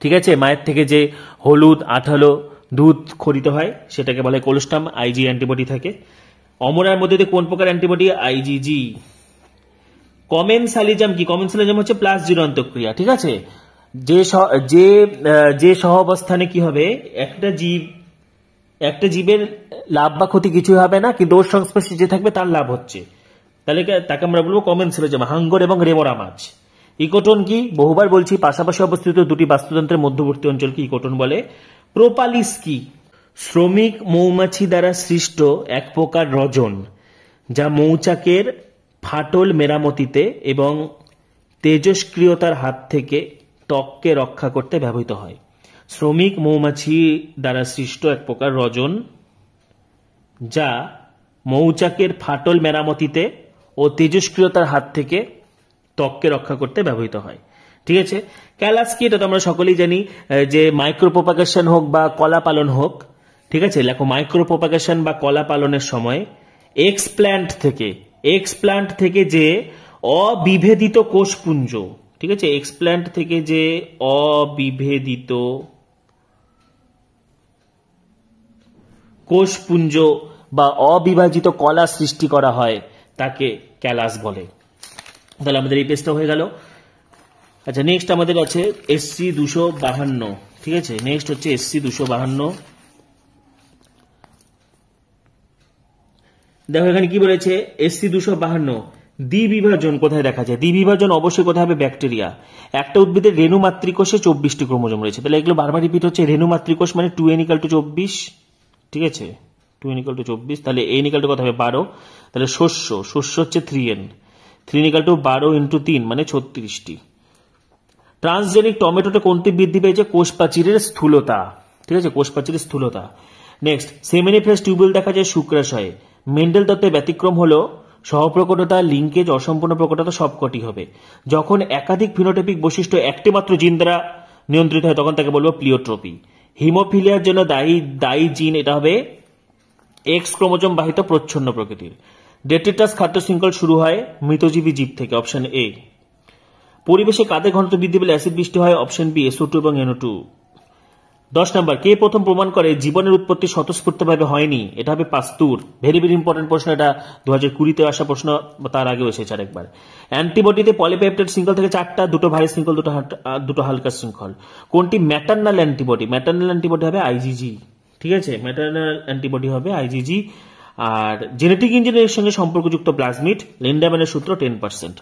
ঠিক আছে, মায়ের থেকে যে হলুদ আঠালো দুধ খরিত হয় সেটাকে বলে কোলেস্ট্রম। আইজি অ্যান্টিবডি থাকে। অমরার মধ্যে কোন প্রকার অ্যান্টিবডি? আইজিজি। কমেনসালিজম কি? কমেনসালিজম হচ্ছে +0 অন্তঃক্রিয়া, ঠিক আছে। যে সহ অবস্থানে কি হবে, একটা জীবের লাভ বা ক্ষতি কিছুই হবে না, কিন্তু ওর সংস্পর্শে যে থাকবে তার লাভ হচ্ছে, তাহলে তাকে আমরা বলবো কমেনসালিজম। হাঙ্গর এবং রেমোরা মাছ। ইকোটন কি? বহুবার বলছি, পাশাপাশি অবস্থিত দুটি বাস্তুতন্ত্রের মধ্যবর্তী অঞ্চলকে ইকোটন বলে। প্রোপালিস কি? শ্রমিক মৌমাছি দ্বারা সৃষ্ট এক প্রকার রজন, যা মৌচাকের ফাটল মেরামতিতে এবং তেজস্ক্রিয়তার হাত থেকে ত্বককে রক্ষা করতে ব্যবহৃত হয়। শ্রমিক মৌমাছি দ্বারা সৃষ্ট এক প্রকার রজন, যা মৌচাকের ফাটল মেরামতিতে ও তেজস্ক্রিয়তার হাত থেকে ত্বককে রক্ষা করতে ব্যবহৃত হয়। ঠিক আছে, ক্যালাস কি এটা তো আমরা সকলেই জানি, যে মাইক্রোপ্রোপাগেশন হোক বা কলা পালন হোক, ঠিক আছে, লেখো মাইক্রোপ্রোপাগেশন বা কলা পালনের সময় এক্সপ্ল্যান্ট থেকে যে অবিভেদিত কোষপুঞ্জ, ঠিক আছে, এক্সপ্ল্যান্ট থেকে যে অবিভেদিত কোষপুঞ্জ বা অবিভাজিত কলা সৃষ্টি করা হয় তাকে ক্যালাস বলে। তাহলে আমাদের এই পেজটা হয়ে গেল। আচ্ছা, নেক্সট আমাদের আছে SC 252। ঠিক আছে, নেক্সট হচ্ছে SC 252। দেখো এখানে কি বলেছে, SC 252 দ্বিবিভাজন কোথায় দেখা যায়? দ্বিবিভাজন অবশ্যই কোথায় হবে? ব্যাকটেরিয়া। একটা উদ্ভিদের রেণু মাতৃকোষে 24টি ক্রোমোজোম রয়েছে। তাহলে এগুলো বারবার রিপিট হচ্ছে। রেণু মাতৃকোষ মানে 2n = 24, ঠিক আছে, 2n = 24। তাহলে n = কত হবে? 12। তাহলে শস্য হচ্ছে 3n, 3n = 12 × 3 মানে 36টি। ট্রান্সজেনিক টমেটোতে কোনটি বৃদ্ধি পেয়েছে? কোষ প্রাচীরের স্থূলতা। ঠিক আছে, কোষ প্রাচীরের স্থূলতা। নেক্সট, সেমিনিফেরাস টিউবুল দেখা যায় শুক্রাশয়ে। মেন্ডেল তত্ত্বের ব্যতিক্রম হলো সহপ্রকটতা, লিঙ্কেজ, অসম্পূর্ণ প্রকটতা সবকটি হবে। যখন একাধিক ফিনোটাইপিক বৈশিষ্ট্য একটি মাত্র জিন দ্বারা নিয়ন্ত্রিত হয় তখন তাকে বলবো প্লিওট্রপি। হিমোফিলিয়ার জন্য দায়ী জিন এটা হবে এক্স ক্রোমোজোম বাহিত প্রচ্ছন্ন প্রকৃতির। ডেট্রিটাস খাদ্য শৃঙ্খল শুরু হয় মৃতজীবী জীব থেকে, অপশন এ। পরিবেশে কাদের ঘনত্ব বৃদ্ধি পেলে অ্যাসিড বৃষ্টি হয়? অপশন বি, SO2 এবং NO2। 10 নম্বর, কে প্রথম প্রমাণ করে জীবনের উৎপত্তি স্বতঃস্ফূর্তভাবে হয়নি? এটা হবে পাস্তুর। ভেরি ভেরি ইম্পর্টেন্ট প্রশ্ন এটা, 2020-তে আসা প্রশ্ন, তার আগেও এসেছে আরেকবার। অ্যান্টিবডিতে পলিপেপটাইড শৃঙ্খল থেকে 4টা, 2টো ভারী শৃঙ্খল, 2টো হালকা শৃঙ্খল। কোনটি ম্যাটার্নাল অ্যান্টিবডি? ম্যাটার্নাল অ্যান্টিবডি হবে IgG। ঠিক আছে, ম্যাটার্নাল অ্যান্টিবডি হবে IgG। আর জেনেটিক ইঞ্জিনিয়ারিং সঙ্গে সম্পর্কযুক্ত প্লাজমিড, লিন্ডাম্যানের সূত্র 10%।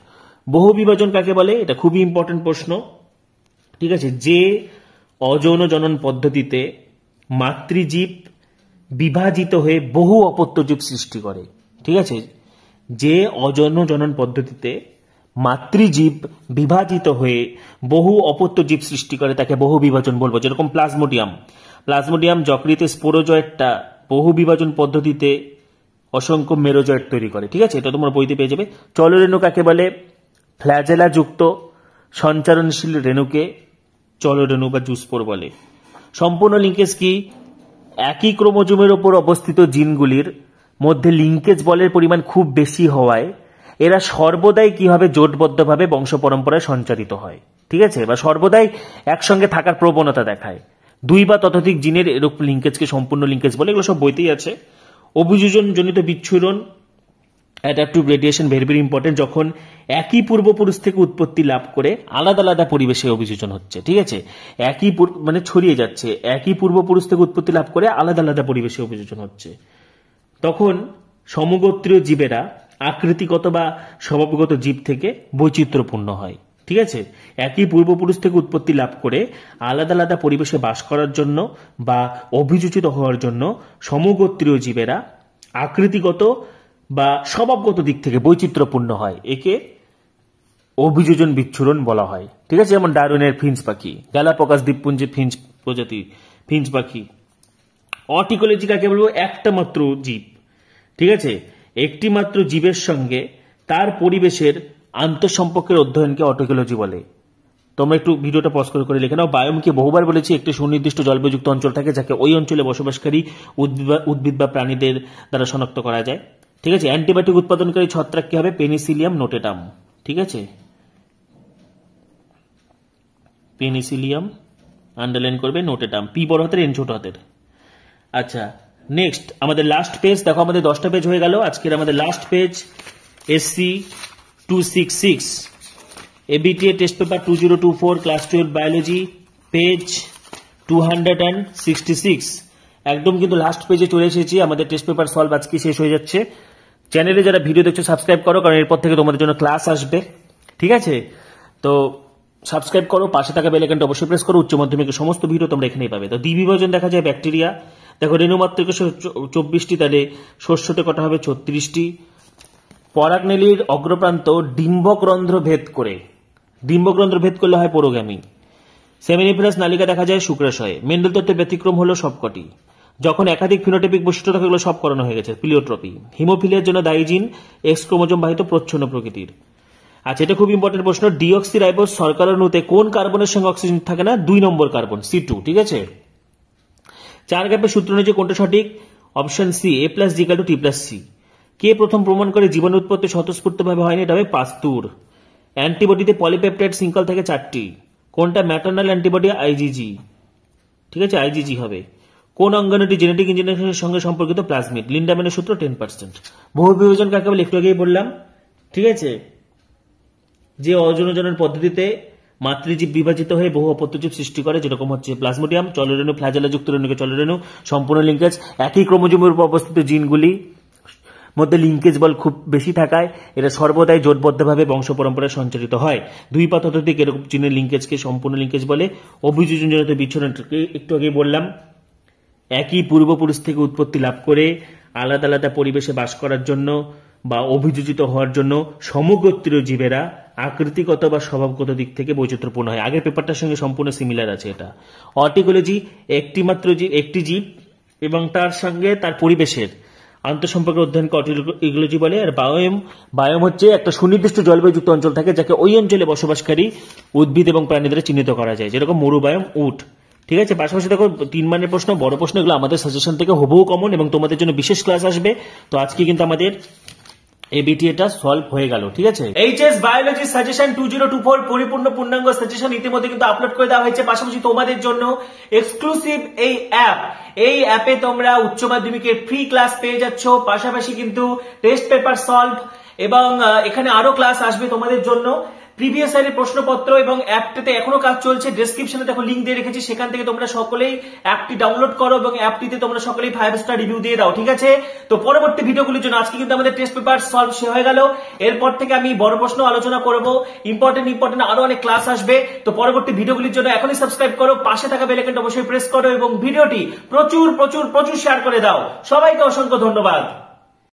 বহু বিভাজন কাকে বলে? এটা খুবই ইম্পর্টেন্ট প্রশ্ন। ঠিক আছে, যে অযৌন জনন পদ্ধতিতে মাতৃজীব বিভাজিত হয়ে বহু অপত্যজীব সৃষ্টি করে। ঠিক আছে, যে অযৌন জনন পদ্ধতিতে মাতৃজীব বিভাজিত হয়ে বহু অপত্যজীব সৃষ্টি করে তাকে বহু বিভাজন বলবো। যেরকম প্লাজমোডিয়াম যকৃতে স্পোরোজয়েডটা বহু বিভাজন পদ্ধতিতে অসংখ্য মেরোজয়েড তৈরি করে। ঠিক আছে, এটা তোমরা বইতে পেয়ে যাবে। চলরেণু কাকে বলে? ফ্ল্যাজেলা যুক্ত সঞ্চারণশীল রেণুকে চলরেণু বা জুস্পোর বলে। সম্পূর্ণ লিঙ্কেজ কি? একই ক্রোমোজোমের ওপর অবস্থিত জিনগুলির মধ্যে লিঙ্কেজ বলের পরিমাণ খুব বেশি হওয়ায় এরা সর্বদাই কি হবে? জোটবদ্ধভাবে বংশ পরম্পরায় সঞ্চারিত হয়। ঠিক আছে, বা সর্বদাই একসঙ্গে থাকার প্রবণতা দেখায়। 2 বা ততোধিক জিনের এরূপ লিঙ্কেজকে সম্পূর্ণ লিঙ্কেজ বলে। এগুলো সব বইতেই আছে। অভিযোজন জনিত বিচ্ছুরণ, adaptive radiation very very important. যখন একই পূর্বপুরুষ থেকে উৎপত্তি লাভ করে আলাদা আলাদা পরিবেশে অভিযোজন হচ্ছে। ঠিক আছে, একই মানে ছড়িয়ে যাচ্ছে, একই পূর্বপুরুষ থেকে উৎপত্তি লাভ করে আলাদা আলাদা পরিবেশে অভিযোজন হচ্ছে, তখন সমগোত্রীয় জীবেরা আকৃতিগত বা স্বভাবগত জীব থেকে বৈচিত্র্যপূর্ণ হয়। ঠিক আছে, একই পূর্বপুরুষ থেকে উৎপত্তি লাভ করে আলাদা আলাদা পরিবেশে বাস করার জন্য বা অভিযোজিত হওয়ার জন্য সমগোত্রীয় জীবেরা আকৃতিগত বা স্বভাবগত দিক থেকে বৈচিত্র্যপূর্ণ হয়। একে অভিযোজন বিচ্ছুরণ বলা হয়। ঠিক আছে, যেমন ডারউইনের ফিঞ্চ পাখি, গ্যালাপাগোস দ্বীপপুঞ্জের ফিঞ্চ প্রজাতি ফিঞ্চ পাখি। অটিকোলজি কাকে বলবো? একটা মাত্র জীব। ঠিক আছে, একটি মাত্র জীবের সঙ্গে তার পরিবেশের আন্তঃসম্পর্কের অধ্যয়নকে অটিকোলজি বলে। তোমরা একটু ভিডিওটা পজ করে লিখে নাও। বায়োমকে বহুবার বলেছি, একটি সুনির্দিষ্ট জলবায়ুযুক্ত অঞ্চল থাকে যাকে ওই অঞ্চলে বসবাসকারী উদ্ভিদ বা প্রাণীদের দ্বারা শনাক্ত করা যায়। ঠিক আছে, অ্যান্টিবায়োটিক উৎপাদনকারী ছত্রাক কি হবে? পেনিসিলিয়াম নোটেটাম। ঠিক আছে, পেনিসিলিয়াম আন্ডারলাইন করবে, নোটেটাম, পি বড় হাতের, এন ছোট হাতের। আচ্ছা, নেক্সট আমাদের লাস্ট পেজ। দেখো আমাদের 10টা পেজ হয়ে গেল। আজকের আমাদের last page SC 266 ABTA test paper 2024 class 12 biology, page 266। একদম কিন্তু লাস্ট পেজে চলে এসেছি। আমাদের টেস্ট পেপার সলভ আজকে শেষ হয়ে যাচ্ছে। চ্যানেলে যারা ভিডিও দেখছো সাবস্ক্রাইব করো, কারণ এরপর থেকে তোমাদের জন্য ক্লাস আসবে। ঠিক আছে, তো সাবস্ক্রাইব করো, পাশে থাকা বেল আইকনটা অবশ্যই প্রেস করো। উচ্চ মাধ্যমিকের সমস্ত ভিডিও তোমরা এখানেই পাবে। তো দ্বিবিভাজন দেখা যায় ব্যাকটেরিয়া, দেখো রেণু মাত্রিকা 24টি, তাহলে শস্যতে কটা হবে 36টি। পরাগনেলির অগ্রপ্রান্ত ডিম্বকরন্ধ্র ভেদ করে, ডিম্বকরন্ধ্র ভেদ করলে হয় পুরোগামী। সেমিনিফেরাস নালিকা দেখা যায় শুক্রাশয়ে। মেন্ডেল তত্ত্বের ব্যতিক্রম হলো সবকটি। যখন একাধিক ফিনোটাইপিক বৈশিষ্ট্য থাকে এগুলো সব করানো হয়ে গেছে। প্লিওট্রপি। হিমোফিলিয়ার জন্য দায়ী জিন এক্স ক্রোমোজোম বাহিত প্রচ্ছন্ন প্রকৃতির। আচ্ছা, এটা খুব ইম্পর্টেন্ট প্রশ্ন। ডিঅক্সিরাইবোজ শর্করা অণুতে কোন কার্বনের সঙ্গে অক্সিজেন থাকে না? 2 নম্বর কার্বন, C2। ঠিক আছে, 4 গ্যাপের সূত্র অনুযায়ী কোনটা সঠিক? Option C, A+G=T+C। কে প্রথম প্রমাণ করে জীবাণু উৎপত্তি স্বতঃস্ফূর্তভাবে হয়নি? এটা হবে পাস্তুর। অ্যান্টিবডিতে পলিপেপটাইড শৃঙ্খল থেকে 4টি। কোনটা ম্যাটার্নাল অ্যান্টিবডি? IgG। ঠিক আছে, IgG হবে। কোন অঙ্গাণুটি জেনেটিক ইঞ্জিনিয়ারিং সঙ্গে সম্পর্কিত? প্লাজমিড। লিন্ডাম্যানের সূত্র 10%। বহু বিভাজন কাকে বলে? একটু আগেই বললাম। ঠিক আছে, যে অজনজনের পদ্ধতিতে মাতৃজীব বিভাজিত হয়ে বহু অপত্যজীব সৃষ্টি করে, যেরকম হচ্ছে প্লাজমোডিয়াম, চলরেণু, ফ্ল্যাজেলা যুক্ত রেণুকে চলরেণু, সম্পূর্ণ লিঙ্কেজ। একই ক্রোমোজোমের উপর অবস্থিত জিনগুলি মধ্যে লিঙ্কেজ বল খুব বেশি থাকায় এরা সর্বদাই জোটবদ্ধভাবে বংশ পরম্পরায় সঞ্চারিত হয়। 2 পাত অত্যধিক এরকম জিনের লিঙ্কেজকে সম্পূর্ণ লিঙ্কেজ বলে। অভিযোজনজনিত বিচ্ছুরণকে একটু আগে বললাম। একই পূর্বপুরুষ থেকে উৎপত্তি লাভ করে আলাদা আলাদা পরিবেশে বাস করার জন্য বা অভিযোজিত হওয়ার জন্য সমগোত্রীয় জীবেরা আকৃতিগত বা স্বভাবগত দিক থেকে বৈচিত্র্যপূর্ণ হয়। আগের পেপারটার সঙ্গে সম্পূর্ণ সিমিলার আছে এটা। অর্টিকোলজি একটি জীব এবং তার সঙ্গে তার পরিবেশের আন্তঃসম্পর্কের অধ্যয়নকে অর্টিকোলজি বলে। আর বায়োম হচ্ছে একটা সুনির্দিষ্ট জলবায়ুযুক্ত অঞ্চল থাকে যাকে ওই অঞ্চলে বসবাসকারী উদ্ভিদ এবং প্রাণী দ্বারা চিহ্নিত করা যায়, যেরকম মরুবায়োম, উট। ঠিক আছে, পাশাপাশি দেখো 3 মানের প্রশ্ন, বড় প্রশ্ন, এগুলো আমাদের সাজেশন থেকে হুবহু কমন এবং তোমাদের জন্য বিশেষ ক্লাস আসবে। তো আজকে কিন্তু আমাদের এবিটি এটা সলভ হয়ে গেল। ঠিক আছে, এইচএস বায়োলজি সাজেশন 2024 পরিপূর্ণ পূর্ণাঙ্গ সাজেশন ইতিমধ্যে কিন্তু আপলোড করে দেওয়া হয়েছে। পাশাপাশি তোমাদের জন্য এক্সক্লুসিভ এই অ্যাপে তোমরা উচ্চ মাধ্যমিকের ফ্রি ক্লাস পেয়ে যাচ্ছ। পাশাপাশি কিন্তু টেস্ট পেপার সলভ এবং এখানে আরো ক্লাস আসবে তোমাদের জন্য। প্রিভিয়াস ইয়ারের প্রশ্নপত্র এবং অ্যাপটাতে এখনো কাজ চলছে। ডেসক্রিপশনে দেখো লিংক দিয়ে রেখেছি, সেখান থেকে তোমরা সকলেই অ্যাপটি ডাউনলোড করো এবং অ্যাপটিতে তোমরা সকলেই 5 স্টার রিভিউ দিয়ে দাও। ঠিক আছে, তো পরবর্তী ভিডিওগুলির জন্য আজকে কিন্তু আমাদের টেস্ট পেপার সলভ হয়ে গেল। এরপর থেকে আমি বড় প্রশ্ন আলোচনা করব, ইম্পর্টেন্ট আরো অনেক ক্লাস আসবে। তো পরবর্তী ভিডিওগুলির জন্য এখনই সাবস্ক্রাইব করো, পাশে থাকা বেল আইকনটা অবশ্যই প্রেস করো এবং ভিডিওটি প্রচুর শেয়ার করে দাও। সবাইকে অসংখ্য ধন্যবাদ।